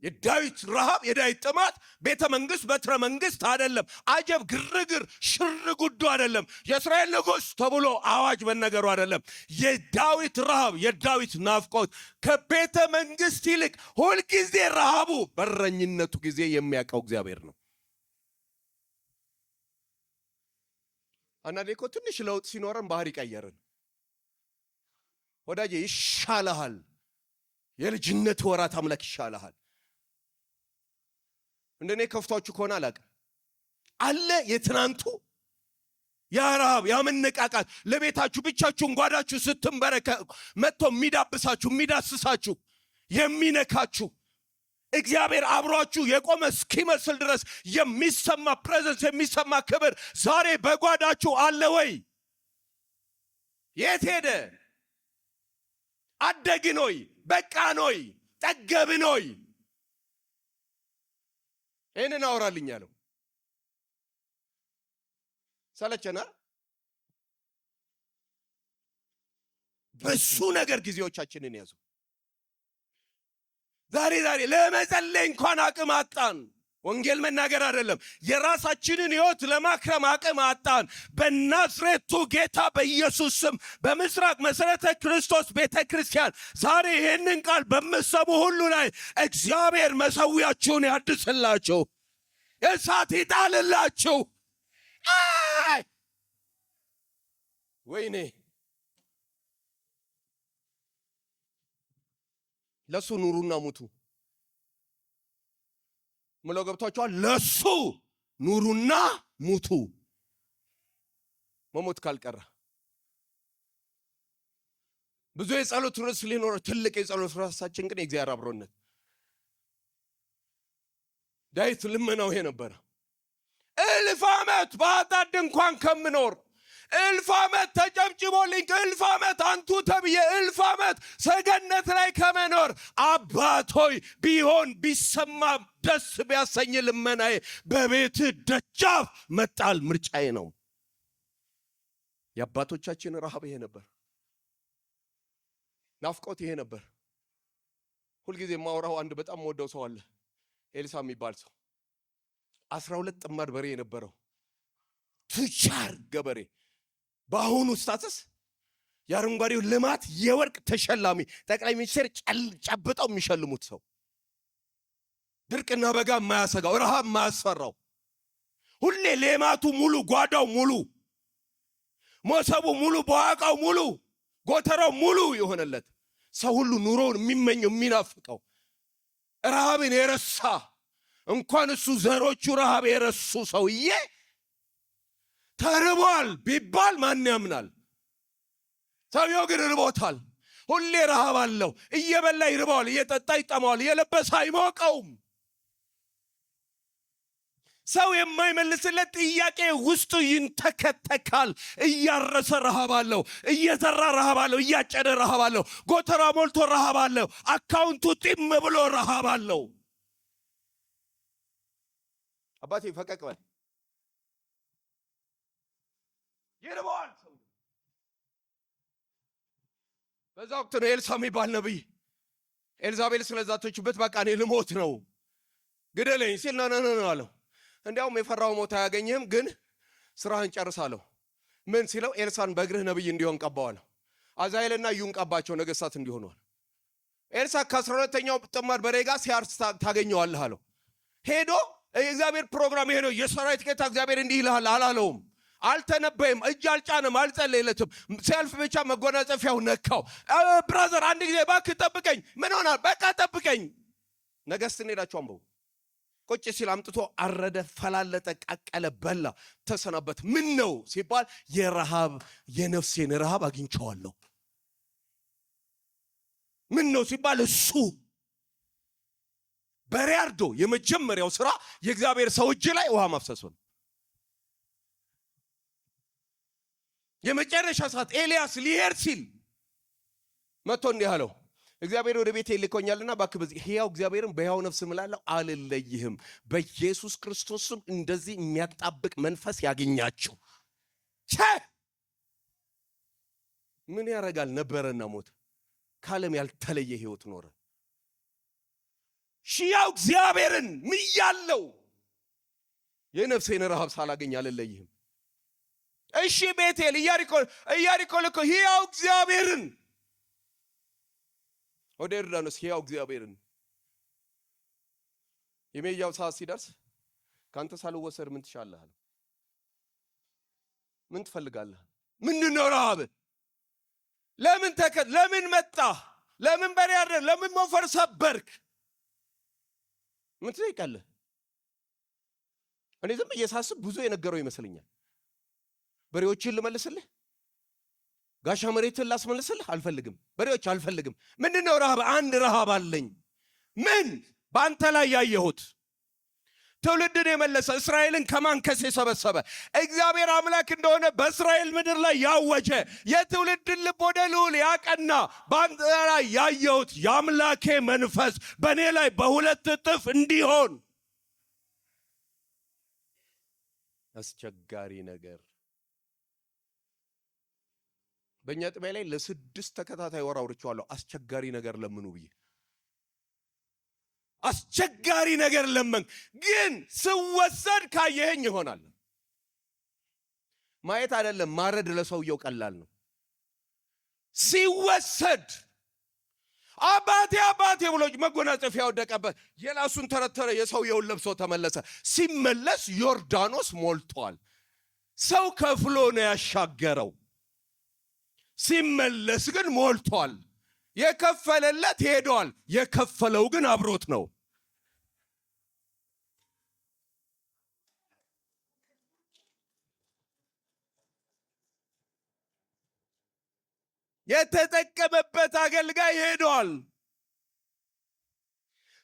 የዳዊት ረሃብ የዳዊት ጥማት ቤተ መንግስት በትረ መንግስት አይደለም። አጀብ ግርግር ሽርጉዱ አይደለም። የእስራኤል ንጉሥ ተብሎ አዋጅ በነገሩ አይደለም። የዳዊት ረሃብ የዳዊት ናፍቆት ከቤተ መንግስት ይልቅ ሁልጊዜ ረሃቡ በረኝነቱ ጊዜ የሚያውቀው እግዚአብሔር ነው። አንዳንዴ እኮ ትንሽ ለውጥ ሲኖረን ባህሪ ቀየርን። ወዳጄ ይሻልሃል። የልጅነት ወራት አምላክ ይሻልሃል። እንደኔ ከፍቷችሁ ከሆነ አላውቅም አለ የትናንቱ ያራብ ያመነቃቃት ለቤታችሁ ብቻችሁን ጓዳችሁ ስትንበረከ መጥቶ የሚዳብሳችሁ የሚዳስሳችሁ የሚነካችሁ እግዚአብሔር አብሯችሁ የቆመ እስኪመስል ድረስ የሚሰማ ፕሬዘንስ የሚሰማ ክብር ዛሬ በጓዳችሁ አለ ወይ? የት ሄደ? አደግን ሆይ? በቃን ሆይ? ጠገብን ሆይ? ይህንን አወራልኝ ያለው ሰለቸና በሱ ነገር ጊዜዎቻችንን ያዙ። ዛሬ ለመጸለይ እንኳን አቅም አጣን። ወንጌል መናገር አይደለም የራሳችንን ሕይወት ለማክረም አቅም አጣን። በናዝሬቱ ጌታ በኢየሱስ ስም በምስራቅ መሰረተ ክርስቶስ ቤተክርስቲያን ዛሬ ይህንን ቃል በምትሰሙ ሁሉ ላይ እግዚአብሔር መሰዊያችሁን ያድስላችሁ፣ እሳት ይጣልላችሁ። ወይኔ ለሱ ኑሩና ሙቱ ምለው ገብቷችኋል? ለሱ ኑሩና ሙቱ። መሞት ካልቀረ ብዙ የጸሎት ርዕስ ሊኖር ትልቅ የጸሎት ርዕሳችን ግን የእግዚአብሔር አብሮነት። ዳዊት ልመናው ይሄ ነበር። 1000 ዓመት በኃጢአት ድንኳን ከምኖር 1000 ዓመት ተጨብጭቦልኝ 1000 ዓመት አንቱ ተብዬ 1000 ዓመት ሰገነት ላይ ከመኖር አባቶይ ቢሆን ቢሰማ ደስ ቢያሰኝ ልመናዬ በቤት ደጃፍ መጣል ምርጫዬ ነው። የአባቶቻችን ረሃብ ይሄ ነበር። ናፍቆት ይሄ ነበር። ሁልጊዜ የማወራው አንድ በጣም ወደው ሰው አለ፣ ኤልሳ የሚባል ሰው 12 ጥማድ በሬ የነበረው ቱቻር ገበሬ፣ በአሁኑ ስታተስ የአረንጓዴው ልማት የወርቅ ተሸላሚ ጠቅላይ ሚኒስትር ጨብጠው የሚሸልሙት ሰው፣ ድርቅና በጋ የማያሰጋው ረሃብ የማያስፈራው፣ ሁሌ ሌማቱ ሙሉ፣ ጓዳው ሙሉ፣ ሞሰቡ ሙሉ፣ በዋቃው ሙሉ፣ ጎተራው ሙሉ የሆነለት ሰው ሁሉ ኑሮውን የሚመኘው የሚናፍቀው ረሃብን የረሳ እንኳን እሱ ዘሮቹ ረሃብ የረሱ ሰውዬ ተርቧል ቢባል ማን ያምናል? ሰውየው ግን ርቦታል። ሁሌ ረሃብ አለው። እየበላ ይርባዋል፣ እየጠጣ ይጠማዋል፣ እየለበሰ አይሞቀውም። ሰው የማይመልስለት ጥያቄ ውስጡ ይንተከተካል። እያረሰ ረሃብ አለው፣ እየዘራ ረሃብ አለው፣ እያጨደ ረሃብ አለው፣ ጎተራ ሞልቶ ረሃብ አለው፣ አካውንቱ ጢም ብሎ ረሃብ አለው። አባቴ ፈቀቅ በል ይርባዋል ሰው። በዛ ወቅት ነው ኤልሳ የሚባል ነቢይ ኤልዛቤል ስለዛተችበት በቃ እኔ ልሞት ነው ግደለኝ ሲል ነው አለው። እንዲያውም የፈራው ሞት አያገኝህም፣ ግን ስራህን ጨርሳለሁ። ምን ሲለው ኤልሳን በእግርህ ነቢይ እንዲሆን ቀባዋለሁ። አዛሄልና ዩን ቀባቸው ነገሥታት እንዲሆኗል። ኤልሳ ከ12ኛው ጥማድ በሬ ጋር ሲያርስ ታገኘዋለህ አለው። ሄዶ የእግዚአብሔር ፕሮግራም ሄዶ የሰራዊት ጌታ እግዚአብሔር እንዲህ ይልሃል አላለውም። አልተነበይም፣ እጅ አልጫንም፣ አልጸለየለትም። ሲያልፍ ብቻ መጎናጸፊያው ነካው። ብራዘር አንድ ጊዜ እባክህ ጠብቀኝ። ምን ሆናል? በቃ ጠብቀኝ። ነገሥትን ሄዳችሁ አንብቡ። ቁጭ ሲል አምጥቶ አረደ፣ ፈላለጠ፣ ቀቀለ፣ በላ፣ ተሰናበት። ምን ነው ሲባል የረሃብ የነፍሴን ረሃብ አግኝቼዋለሁ። ምን ነው ሲባል እሱ በሬ አርዶ የመጀመሪያው ስራ የእግዚአብሔር ሰው እጅ ላይ ውሃ ማፍሰሱ ነው። የመጨረሻ ሰዓት ኤልያስ ሊሄድ ሲል መጥቶ እንዲህ አለው፣ እግዚአብሔር ወደ ቤቴ ልኮኛልና እባክህ በዚህ ሕያው እግዚአብሔርን በሕያው ነፍስ እምላለሁ አልለይህም። በኢየሱስ ክርስቶስም እንደዚህ የሚያጣብቅ መንፈስ ያገኛችሁ። ምን ያረጋል? ነበረና ሞተ። ከዓለም ያልተለየ ሕይወት ኖረ። ሕያው እግዚአብሔርን ምያለው የነፍሴን ረሃብ ሳላገኝ አልለይህም። እሺ ቤቴል ኢያሪኮ ልኮ ሕያው እግዚአብሔርን ወደ ዮርዳኖስ ሕያው እግዚአብሔርን የሜጃው ሰዓት ሲደርስ ካንተ ሳልወሰድ ምን ትሻለህ? ምን ትፈልጋለህ? ምንድነው ረሃብ? ለምን መጣ? ለምን በሬ አረድክ? ለምን ሞፈር ሰበርክ? ምን ትጠይቃለህ? እኔ ዝም እየሳስብ ብዙ የነገረው ይመስለኛል። በሬዎችን ልመልስልህ? ጋሻ መሬትን ላስመልስልህ? አልፈልግም። በሬዎች አልፈልግም። ምንድነው ረሃብ? አንድ ረሃብ አለኝ። ምን? በአንተ ላይ ያየሁት ትውልድን የመለሰ እስራኤልን ከማንከስ የሰበሰበ እግዚአብሔር አምላክ እንደሆነ በእስራኤል ምድር ላይ ያወጀ የትውልድን ልብ ወደ ልዑል ያቀና በአንተ ላይ ያየሁት የአምላኬ መንፈስ በእኔ ላይ በሁለት እጥፍ እንዲሆን። አስቸጋሪ ነገር በእኛ ጥቢያ ላይ ለ6 ተከታታይ ወር አውርቼዋለሁ። አስቸጋሪ ነገር ለምኑ ብዬ አስቸጋሪ ነገር ለምን ግን ስወሰድ ካየኸኝ ይሆናል። ማየት አይደለም ማረድ ለሰውየው ቀላል ነው። ሲወሰድ አባቴ ብሎ መጎናጸፊያ ወደቀበት፣ የራሱን ተረተረ፣ የሰውየውን ለብሶ ተመለሰ። ሲመለስ ዮርዳኖስ ሞልቷል። ሰው ከፍሎ ነው ያሻገረው። ሲመለስ ግን ሞልቷል። የከፈለለት ሄዷል፣ የከፈለው ግን አብሮት ነው። የተጠቀመበት አገልጋይ ሄዷል።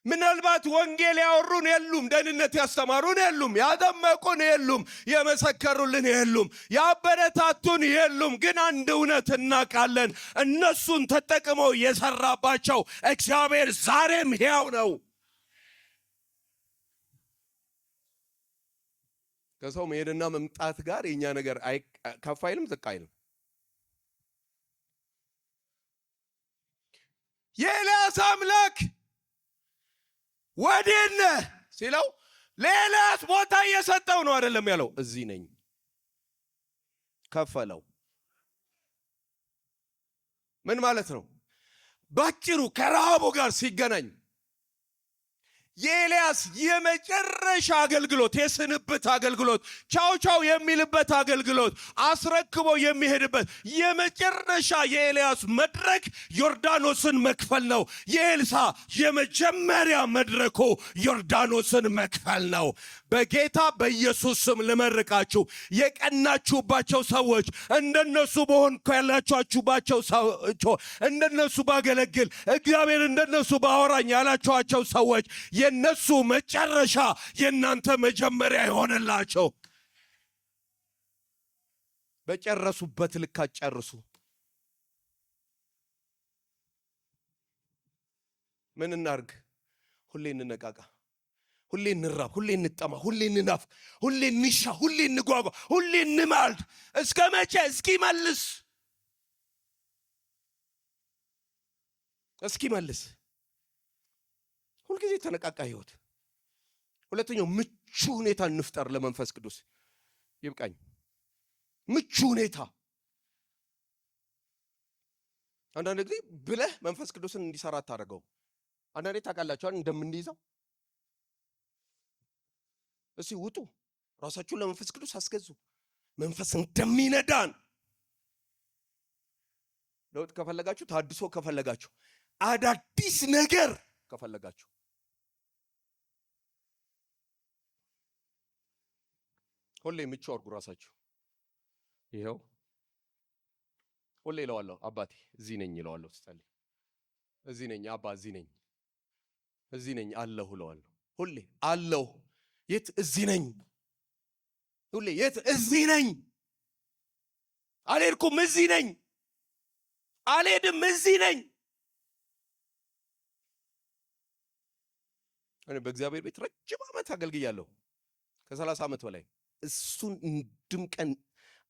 ምናልባት ወንጌል ያወሩን የሉም፣ ደህንነት ያስተማሩን የሉም፣ ያጠመቁን የሉም፣ የመሰከሩልን የሉም፣ ያበረታቱን የሉም። ግን አንድ እውነት እናውቃለን፣ እነሱን ተጠቅመው የሰራባቸው እግዚአብሔር ዛሬም ሕያው ነው። ከሰው መሄድና መምጣት ጋር የኛ ነገር ከፍ አይልም ዝቅ አይልም። የኤልያስ አምላክ ወዴት ነህ ሲለው ለኤልያስ ቦታ እየሰጠው ነው አይደለም ያለው፣ እዚህ ነኝ። ከፈለው። ምን ማለት ነው? ባጭሩ ከረሃቡ ጋር ሲገናኝ የኤልያስ የመጨረሻ አገልግሎት፣ የስንብት አገልግሎት፣ ቻው ቻው የሚልበት አገልግሎት፣ አስረክቦ የሚሄድበት የመጨረሻ የኤልያስ መድረክ ዮርዳኖስን መክፈል ነው። የኤልሳ የመጀመሪያ መድረኩ ዮርዳኖስን መክፈል ነው። በጌታ በኢየሱስ ስም ልመርቃችሁ። የቀናችሁባቸው ሰዎች፣ እንደነሱ በሆንኩ ያላችኋቸው ሰዎች፣ እንደነሱ ባገለግል እግዚአብሔር እንደነሱ ባወራኝ ያላችኋቸው ሰዎች የነሱ መጨረሻ የእናንተ መጀመሪያ ይሆንላቸው። በጨረሱበት ልክ አትጨርሱ። ምን እናርግ? ሁሌ እንነቃቃ፣ ሁሌ እንራብ፣ ሁሌ እንጠማ፣ ሁሌ እንናፍ፣ ሁሌ እንሻ፣ ሁሌ እንጓጓ፣ ሁሌ እንማልድ። እስከ መቼ? እስኪመልስ ሁልጊዜ ተነቃቃ ህይወት። ሁለተኛው ምቹ ሁኔታ እንፍጠር ለመንፈስ ቅዱስ። ይብቃኝ። ምቹ ሁኔታ አንዳንድ ጊዜ ብለህ መንፈስ ቅዱስን እንዲሰራ አታደርገው። አንዳንዴ ታውቃላችኋል እንደምንይዘው። እስኪ ውጡ፣ ራሳችሁን ለመንፈስ ቅዱስ አስገዙ። መንፈስ እንደሚነዳን ለውጥ ከፈለጋችሁ፣ ታድሶ ከፈለጋችሁ፣ አዳዲስ ነገር ከፈለጋችሁ ሁሌ ምቹ አድርጉ ራሳችሁ። ይሄው ሁሌ እለዋለሁ፣ አባቴ እዚህ ነኝ እለዋለሁ። ስጸልይ እዚህ ነኝ አባ፣ እዚህ ነኝ አለሁ እለዋለሁ። ሁሌ አለሁ። የት? እዚህ ነኝ። ሁሌ የት? እዚህ ነኝ። አልሄድኩም፣ እዚህ ነኝ። አልሄድም፣ እዚህ ነኝ። እኔ በእግዚአብሔር ቤት ረጅም ዓመት አገልግያለሁ፣ ከ30 ዓመት በላይ። እሱን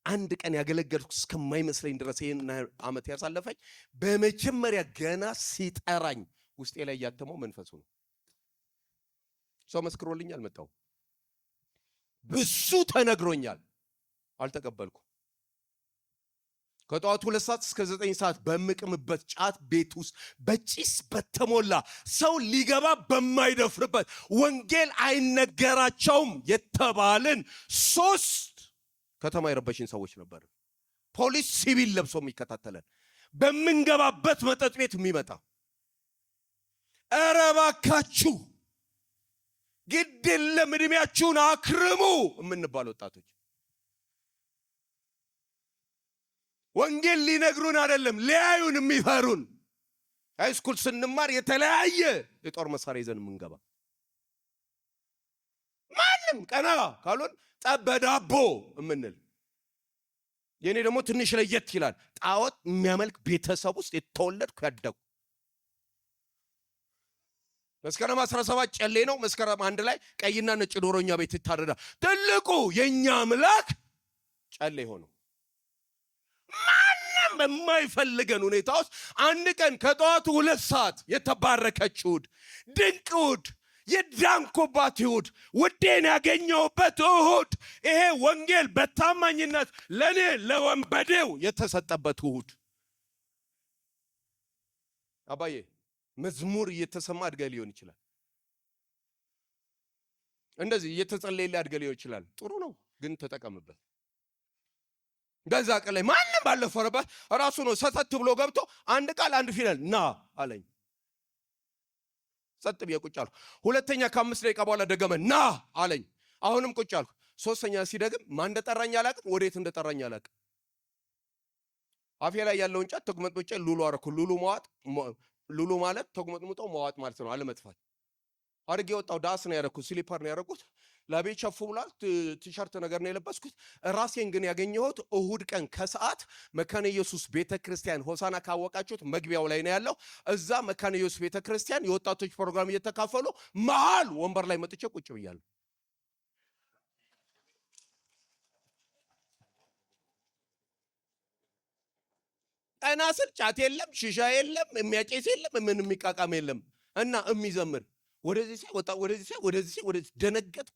አንድ ቀን ያገለገልኩ እስከማይመስለኝ ድረስ ይሄን ዓመት ያሳለፈኝ በመጀመሪያ ገና ሲጠራኝ ውስጤ ላይ ያተመው መንፈሱ ነው። ሰው መስክሮልኝ አልመጣው፣ ብዙ ተነግሮኛል፣ አልተቀበልኩም። ከጠዋቱ 2 ሰዓት እስከ 9 ሰዓት በምቅምበት ጫት ቤት ውስጥ በጭስ በተሞላ ሰው ሊገባ በማይደፍርበት ወንጌል አይነገራቸውም የተባልን 3 ከተማ የረበሽን ሰዎች ነበር። ፖሊስ ሲቪል ለብሶ የሚከታተለን፣ በምንገባበት መጠጥ ቤት የሚመጣ ኧረ እባካችሁ ግድ የለም ዕድሜያችሁን አክርሙ የምንባል ወጣቶች፣ ወንጌል ሊነግሩን አይደለም ሊያዩን የሚፈሩን። ሃይስኩል ስንማር የተለያየ የጦር መሳሪያ ይዘን የምንገባ፣ ማንም ቀና ካሉን ጠበዳቦ የምንል። የኔ ደግሞ ትንሽ ለየት ይላል። ጣዖት የሚያመልክ ቤተሰብ ውስጥ የተወለድኩ ያደኩ። መስከረም 17 ጨሌ ነው። መስከረም 1 ላይ ቀይና ነጭ ዶሮኛ ቤት ይታረዳል። ትልቁ የኛ አምላክ ጨሌ ሆኖ ማንም በማይፈልገን ሁኔታ ውስጥ አንድ ቀን ከጠዋቱ 2 ሰዓት የተባረከች እሑድ፣ ድንቅ እሑድ፣ የዳንኩባት እሑድ፣ ውዴን ያገኘሁበት እሑድ፣ ይሄ ወንጌል በታማኝነት ለኔ ለወንበዴው የተሰጠበት እሑድ። አባዬ መዝሙር እየተሰማ አድገህ ሊሆን ይችላል። እንደዚህ እየተጸለየልህ አድገህ ሊሆን ይችላል። ጥሩ ነው፣ ግን ተጠቀምበት። በዛ ቀን ላይ ማንም ባለፈረበት ራሱ ነው ሰተት ብሎ ገብቶ አንድ ቃል አንድ ፊደል ና አለኝ። ጸጥ ብዬ ቁጭ አልኩ። ሁለተኛ ከ5 ደቂቃ በኋላ ደገመ ና አለኝ። አሁንም ቁጭ አልኩ። ሶስተኛ ሲደግም ማን እንደጠራኝ አላቅም፣ ወዴት እንደጠራኝ አላቅም። አፌ ላይ ያለውን ጫት ተጉመጥሙጬ ሉሉ አረኩ። ሉሉ ማለት ተጉመጥሙጦ መዋጥ ማለት ነው፣ አለመጥፋት አድርጌ ወጣው። ዳስ ነው ያደረኩት፣ ስሊፐር ነው ያደረኩት። ላቤ ቸፉ ብሏል። ቲሸርት ነገር ነው የለበስኩት። ራሴን ግን ያገኘሁት እሁድ ቀን ከሰዓት መካነ ኢየሱስ ቤተክርስቲያን፣ ሆሳና ካወቃችሁት መግቢያው ላይ ነው ያለው። እዛ መካነ ኢየሱስ ቤተክርስቲያን የወጣቶች ፕሮግራም እየተካፈሉ መሃል ወንበር ላይ መጥቼ ቁጭ ብያለሁ። ቀና ስል ጫት የለም፣ ሺሻ የለም፣ የሚያጨስ የለም፣ ምን የሚቃቃም የለም እና የሚዘምር ወደዚህ ወጣ፣ ወደዚህ ደነገጥኩ።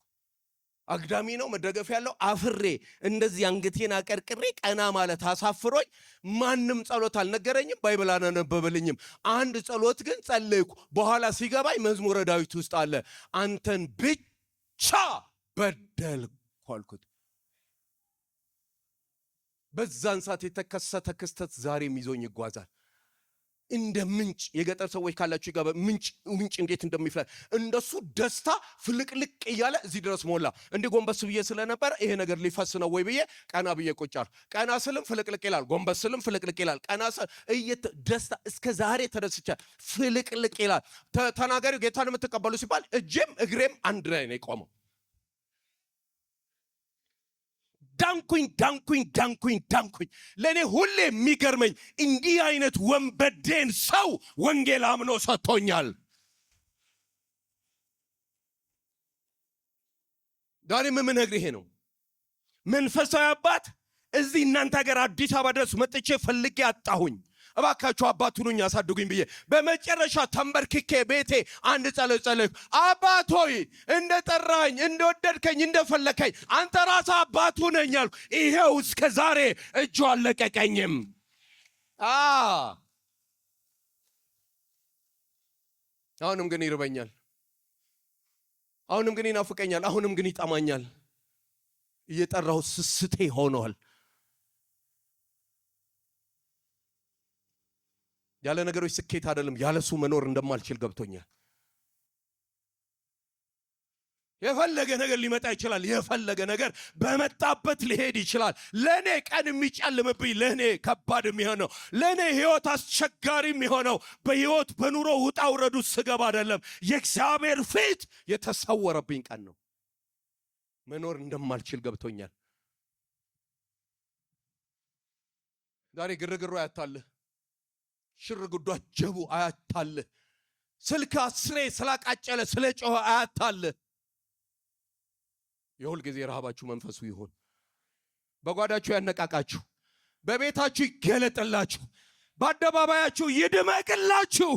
አግዳሚ ነው መደገፍ ያለው። አፍሬ እንደዚህ አንገቴን አቀርቅሬ ቀና ማለት አሳፍሮኝ ማንም ጸሎት አልነገረኝም፣ ባይብል አላነበበልኝም። አንድ ጸሎት ግን ጸለይኩ። በኋላ ሲገባኝ መዝሙረ ዳዊት ውስጥ አለ፣ አንተን ብቻ በደልኩ አልኩት። በዛን ሰዓት የተከሰተ ክስተት ዛሬም ይዞኝ ይጓዛል። እንደ ምንጭ የገጠር ሰዎች ካላችሁ ይገባ ምንጭ እንዴት እንደሚፈላ እንደሱ ደስታ ፍልቅልቅ እያለ እዚህ ድረስ ሞላ። እንዲህ ጎንበስ ብዬ ስለነበረ ይሄ ነገር ሊፈስ ነው ወይ ብዬ ቀና ብዬ ቁጫር። ቀና ስልም ፍልቅልቅ ይላል፣ ጎንበስ ስልም ፍልቅልቅ ይላል። ቀና ደስታ እስከ ዛሬ ተደስቻ ፍልቅልቅ ይላል። ተናጋሪው ጌታን የምትቀበሉ ሲባል እጄም እግሬም አንድ ላይ ነው የቆመው። ዳንኩኝ። ለእኔ ሁሌ የሚገርመኝ እንዲህ አይነት ወንበዴን ሰው ወንጌል አምኖ ሰጥቶኛል። ዛሬም የምነግርህ ይሄ ነው። መንፈሳዊ አባት እዚህ እናንተ ሀገር አዲስ አበባ ድረስ መጥቼ ፈልጌ አጣሁኝ። እባካችሁ አባት ሁኑኝ አሳድጉኝ ብዬ በመጨረሻ ተንበርክኬ ቤቴ አንድ ጸሎት ጸለይኩ። አባት ሆይ እንደጠራኝ እንደወደድከኝ እንደፈለከኝ አንተ ራስህ አባት ሁነኝ አልኩ። ይሄው እስከ ዛሬ እጁ አልለቀቀኝም። አሁንም ግን ይርበኛል፣ አሁንም ግን ይናፍቀኛል፣ አሁንም ግን ይጠማኛል። እየጠራሁ ስስቴ ሆኗል። ያለ ነገሮች ስኬት አይደለም፣ ያለሱ መኖር እንደማልችል ገብቶኛል። የፈለገ ነገር ሊመጣ ይችላል፣ የፈለገ ነገር በመጣበት ሊሄድ ይችላል። ለኔ ቀን የሚጨልምብኝ፣ ለኔ ከባድ የሚሆነው፣ ለኔ ህይወት አስቸጋሪ የሚሆነው በህይወት በኑሮ ውጣ ውረዱ ስገባ አይደለም፣ የእግዚአብሔር ፊት የተሰወረብኝ ቀን ነው። መኖር እንደማልችል ገብቶኛል። ዛሬ ግርግሩ አያታልህ፣ ሽር ጉዷ ጀቡ አያታልህ፣ ስልክ አስሬ ስላቃጨለ ስለ ጮኸ አያታልህ። የሁል ጊዜ ረሃባችሁ መንፈሱ ይሁን። በጓዳችሁ ያነቃቃችሁ፣ በቤታችሁ ይገለጥላችሁ፣ በአደባባያችሁ ይድመቅላችሁ።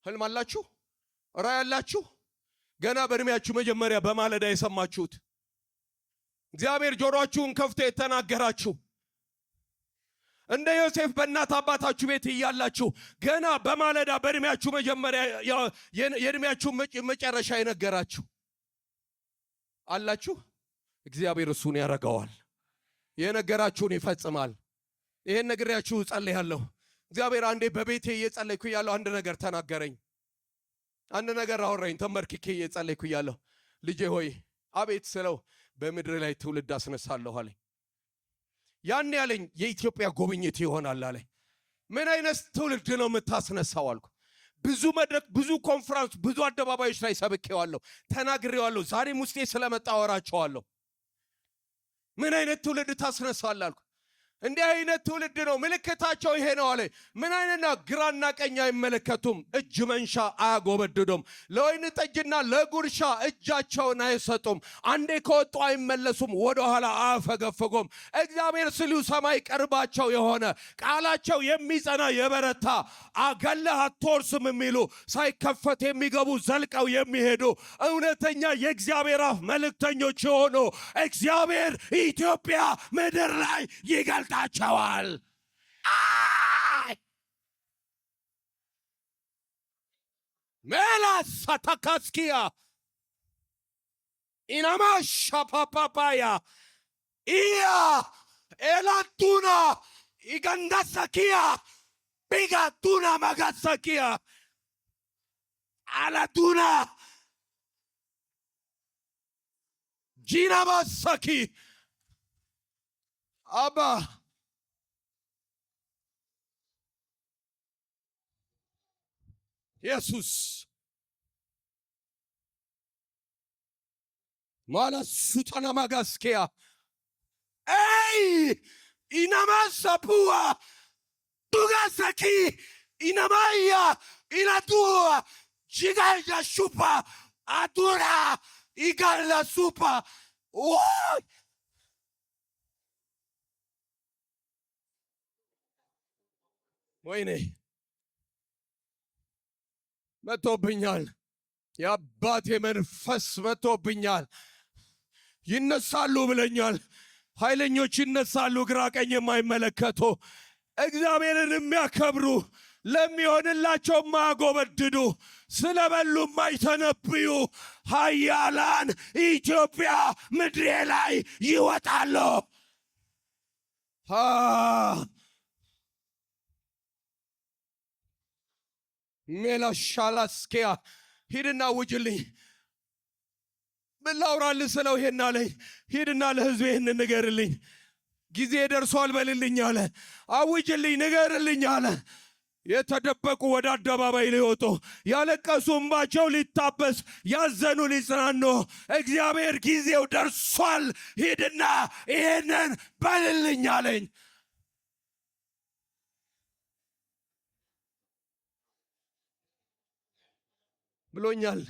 ህልም አላችሁ፣ ራእይ አላችሁ። ገና በእድሜያችሁ መጀመሪያ በማለዳ የሰማችሁት እግዚአብሔር ጆሮአችሁን ከፍቶ የተናገራችሁ፣ እንደ ዮሴፍ በእናት አባታችሁ ቤት እያላችሁ ገና በማለዳ በእድሜያችሁ መጀመሪያ የእድሜያችሁ መጨረሻ የነገራችሁ አላችሁ። እግዚአብሔር እሱን ያረጋዋል፣ የነገራችሁን ይፈጽማል። ይሄን ነግሬያችሁ ጸልያለሁ። እግዚአብሔር አንዴ በቤቴ እየጸለይኩ እያለሁ አንድ ነገር ተናገረኝ፣ አንድ ነገር አወራኝ። ተንበርክኬ እየጸለይኩ እያለሁ ልጄ ሆይ አቤት ስለው በምድር ላይ ትውልድ አስነሳለሁ አለኝ። ያን ያለኝ የኢትዮጵያ ጉብኝት ይሆናል አለኝ። ምን አይነት ትውልድ ነው የምታስነሳው አልኩ። ብዙ መድረክ፣ ብዙ ኮንፈረንስ፣ ብዙ አደባባዮች ላይ ሰብኬዋለሁ፣ ተናግሬዋለሁ። ዛሬም ውስጤ ስለመጣ አወራቸዋለሁ። ምን አይነት ትውልድ ታስነሳለህ አልኩ። እንዲህ አይነት ትውልድ ነው ምልክታቸው ይሄ ነው አለ። ምን አይነትና ግራና ቀኝ አይመለከቱም፣ እጅ መንሻ አያጎበድዱም፣ ለወይን ጠጅና ለጉርሻ እጃቸውን አይሰጡም፣ አንዴ ከወጡ አይመለሱም፣ ወደኋላ አያፈገፍጉም። እግዚአብሔር ሲሉ ሰማይ ቀርባቸው የሆነ ቃላቸው የሚጸና የበረታ አገለህ አትወርስም የሚሉ ሳይከፈት የሚገቡ ዘልቀው የሚሄዱ እውነተኛ የእግዚአብሔር አፍ መልእክተኞች የሆኑ እግዚአብሔር ኢትዮጵያ ምድር ላይ ይገል ታቸዋል። ሜላስ ሳታካስኪያ ኢናማሻ ፓፓፓያ ኢያ ኤላቱና ኢጋንዳሳኪያ ቢጋቱና ማጋሳኪያ አላቱና ጂናማሳኪ አባ ኢየሱስ ማላሱታና ማጋስኪያ አይ ኢናማሳፑአ ዱጋሳኪ ኢናማያ ኢናቱአ ጂጋያ ሹፓ አዱራ ኢጋላ ሱፓ ኦይ ወይኔ መጥቶብኛል። የአባቴ መንፈስ መጥቶብኛል። ይነሳሉ ብለኛል። ኃይለኞች ይነሳሉ፣ ግራ ቀኝ የማይመለከቱ እግዚአብሔርን የሚያከብሩ ለሚሆንላቸው የማያጎበድዱ ስለበሉ የማይተነብዩ ኃያላን ኢትዮጵያ ምድሬ ላይ ይወጣሉ። ሜላሻላስኪያ ሂድና ውጅልኝ። ምን ላውራልህ ስለው ይሄን አለኝ። ሂድና ለሕዝብ ይህን ንገርልኝ፣ ጊዜ ደርሷል በልልኝ አለ። አውጅልኝ፣ ንገርልኝ አለ። የተደበቁ ወደ አደባባይ ሊወጡ፣ ያለቀሱ እንባቸው ሊታበስ፣ ያዘኑ ሊጽናኑ፣ እግዚአብሔር ጊዜው ደርሷል፣ ሂድና ይሄንን በልልኝ አለኝ። ብሎኛል።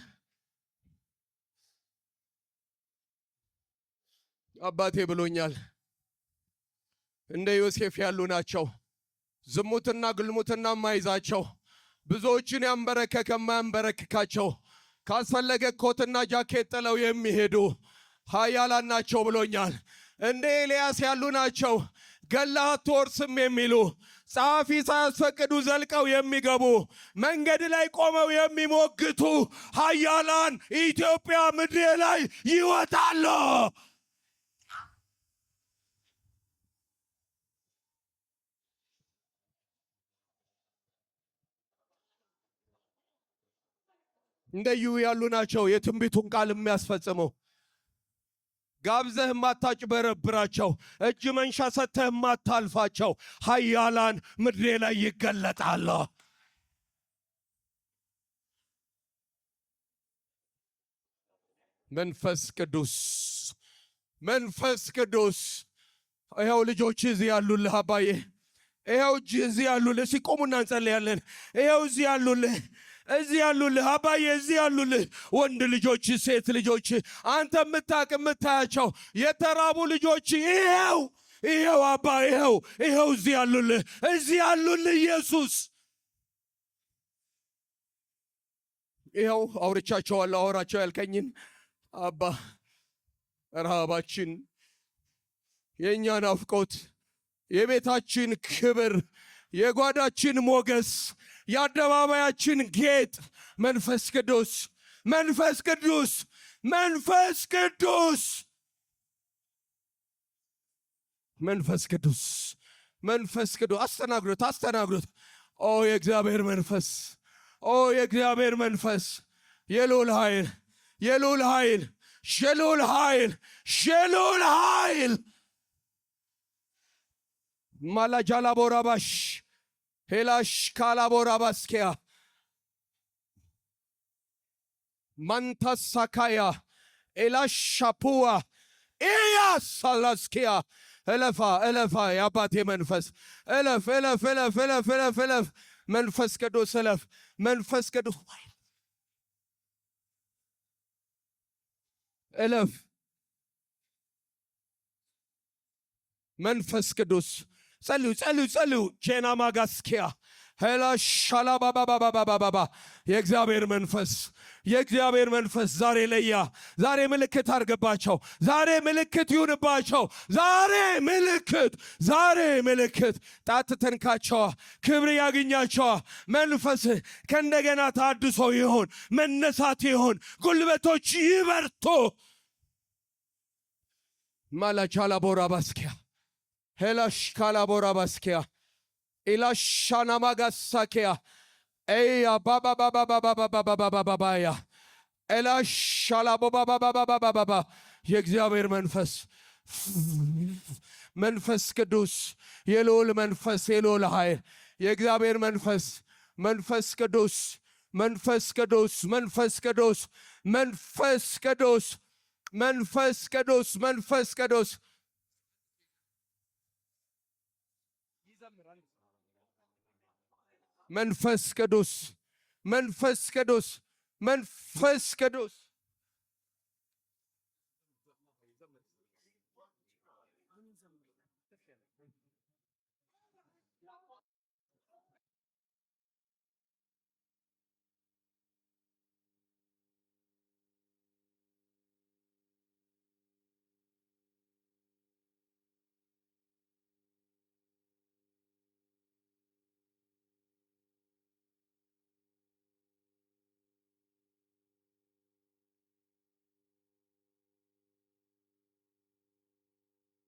አባቴ ብሎኛል። እንደ ዮሴፍ ያሉ ናቸው። ዝሙትና ግልሙትና ማይዛቸው፣ ብዙዎችን ያንበረከከ ማያንበረክካቸው፣ ካስፈለገ ኮትና ጃኬት ጥለው የሚሄዱ ኃያላን ናቸው ብሎኛል። እንደ ኤልያስ ያሉ ናቸው። ገለህ አትወርስም የሚሉ፣ ጸሐፊ ሳያስፈቅዱ ዘልቀው የሚገቡ፣ መንገድ ላይ ቆመው የሚሞግቱ ኃያላን ኢትዮጵያ ምድሬ ላይ ይወጣሉ። እንደዩ ያሉ ናቸው። የትንቢቱን ቃል የሚያስፈጽመው ጋብዘህ ማታጭበረብራቸው፣ እጅ መንሻ ሰጥተህ ማታልፋቸው ኃያላን ምድሬ ላይ ይገለጣሉ። መንፈስ ቅዱስ መንፈስ ቅዱስ። ይኸው ልጆች እዚህ ያሉልህ አባዬ፣ ይኸው እዚህ ያሉልህ። ሲቆሙና እንጸልያለን። ይኸው እዚህ ያሉልህ፣ እዚህ ያሉልህ አባዬ፣ እዚህ ያሉልህ ወንድ ልጆች፣ ሴት ልጆች፣ አንተ የምታውቅ የምታያቸው የተራቡ ልጆች ይኸው አባ፣ ይኸው እዚህ ያሉልህ፣ እዚህ ያሉልህ ኢየሱስ። ይኸው አውርቻቸዋለሁ። አወራቸው ያልከኝን አባ፣ ረሃባችን፣ የእኛ ናፍቆት፣ የቤታችን ክብር፣ የጓዳችን ሞገስ፣ የአደባባያችን ጌጥ መንፈስ ቅዱስ መንፈስ ቅዱስ መንፈስ ቅዱስ መንፈስ ቅዱስ መንፈስ ቅዱስ። አስተናግዶት። ኦ የእግዚአብሔር መንፈስ፣ ኦ የእግዚአብሔር መንፈስ፣ የልዑል ኃይል፣ የልዑል ኃይል፣ የልዑል ኃይል፣ የልዑል ኃይል ማላጃላቦራባሽ ሄላሽ ካላቦራባስኪያ ማንታሳካያ ኤላሽ ሻፑዋ ኤያስ ሳላስኪያ እለፋ የአባቴ መንፈስ እለፍ መንፈስ ቅዱስ እለፍ መንፈስ ቅዱስ እለፍ መንፈስ ቅዱስ ጸልዩ ጄና ማጋስኪያ ሄላሻላባባባባባባ የእግዚአብሔር መንፈስ ዛሬ ለያ፣ ዛሬ ምልክት አርገባቸው፣ ዛሬ ምልክት ይሁንባቸው፣ ዛሬ ምልክት ጣት ተንካቸዋ፣ ክብር ያግኛቸዋ፣ መንፈስ ከእንደገና ታድሶ ይሆን፣ መነሳት ይሆን፣ ጉልበቶች ይበርቱ። ማላቻላቦራባስኪያ ሄላሽ ካላቦራባስኪያ ኢላሻናማጋሳኪያ ኤያ ባባባባባባባባባያ ኤላሻላቦባባባባባባ የእግዚአብሔር መንፈስ ቅዱስ የልዑል መንፈስ የልዑል ኃይል የእግዚአብሔር መንፈስ ቅዱስ መንፈስ ቅዱስ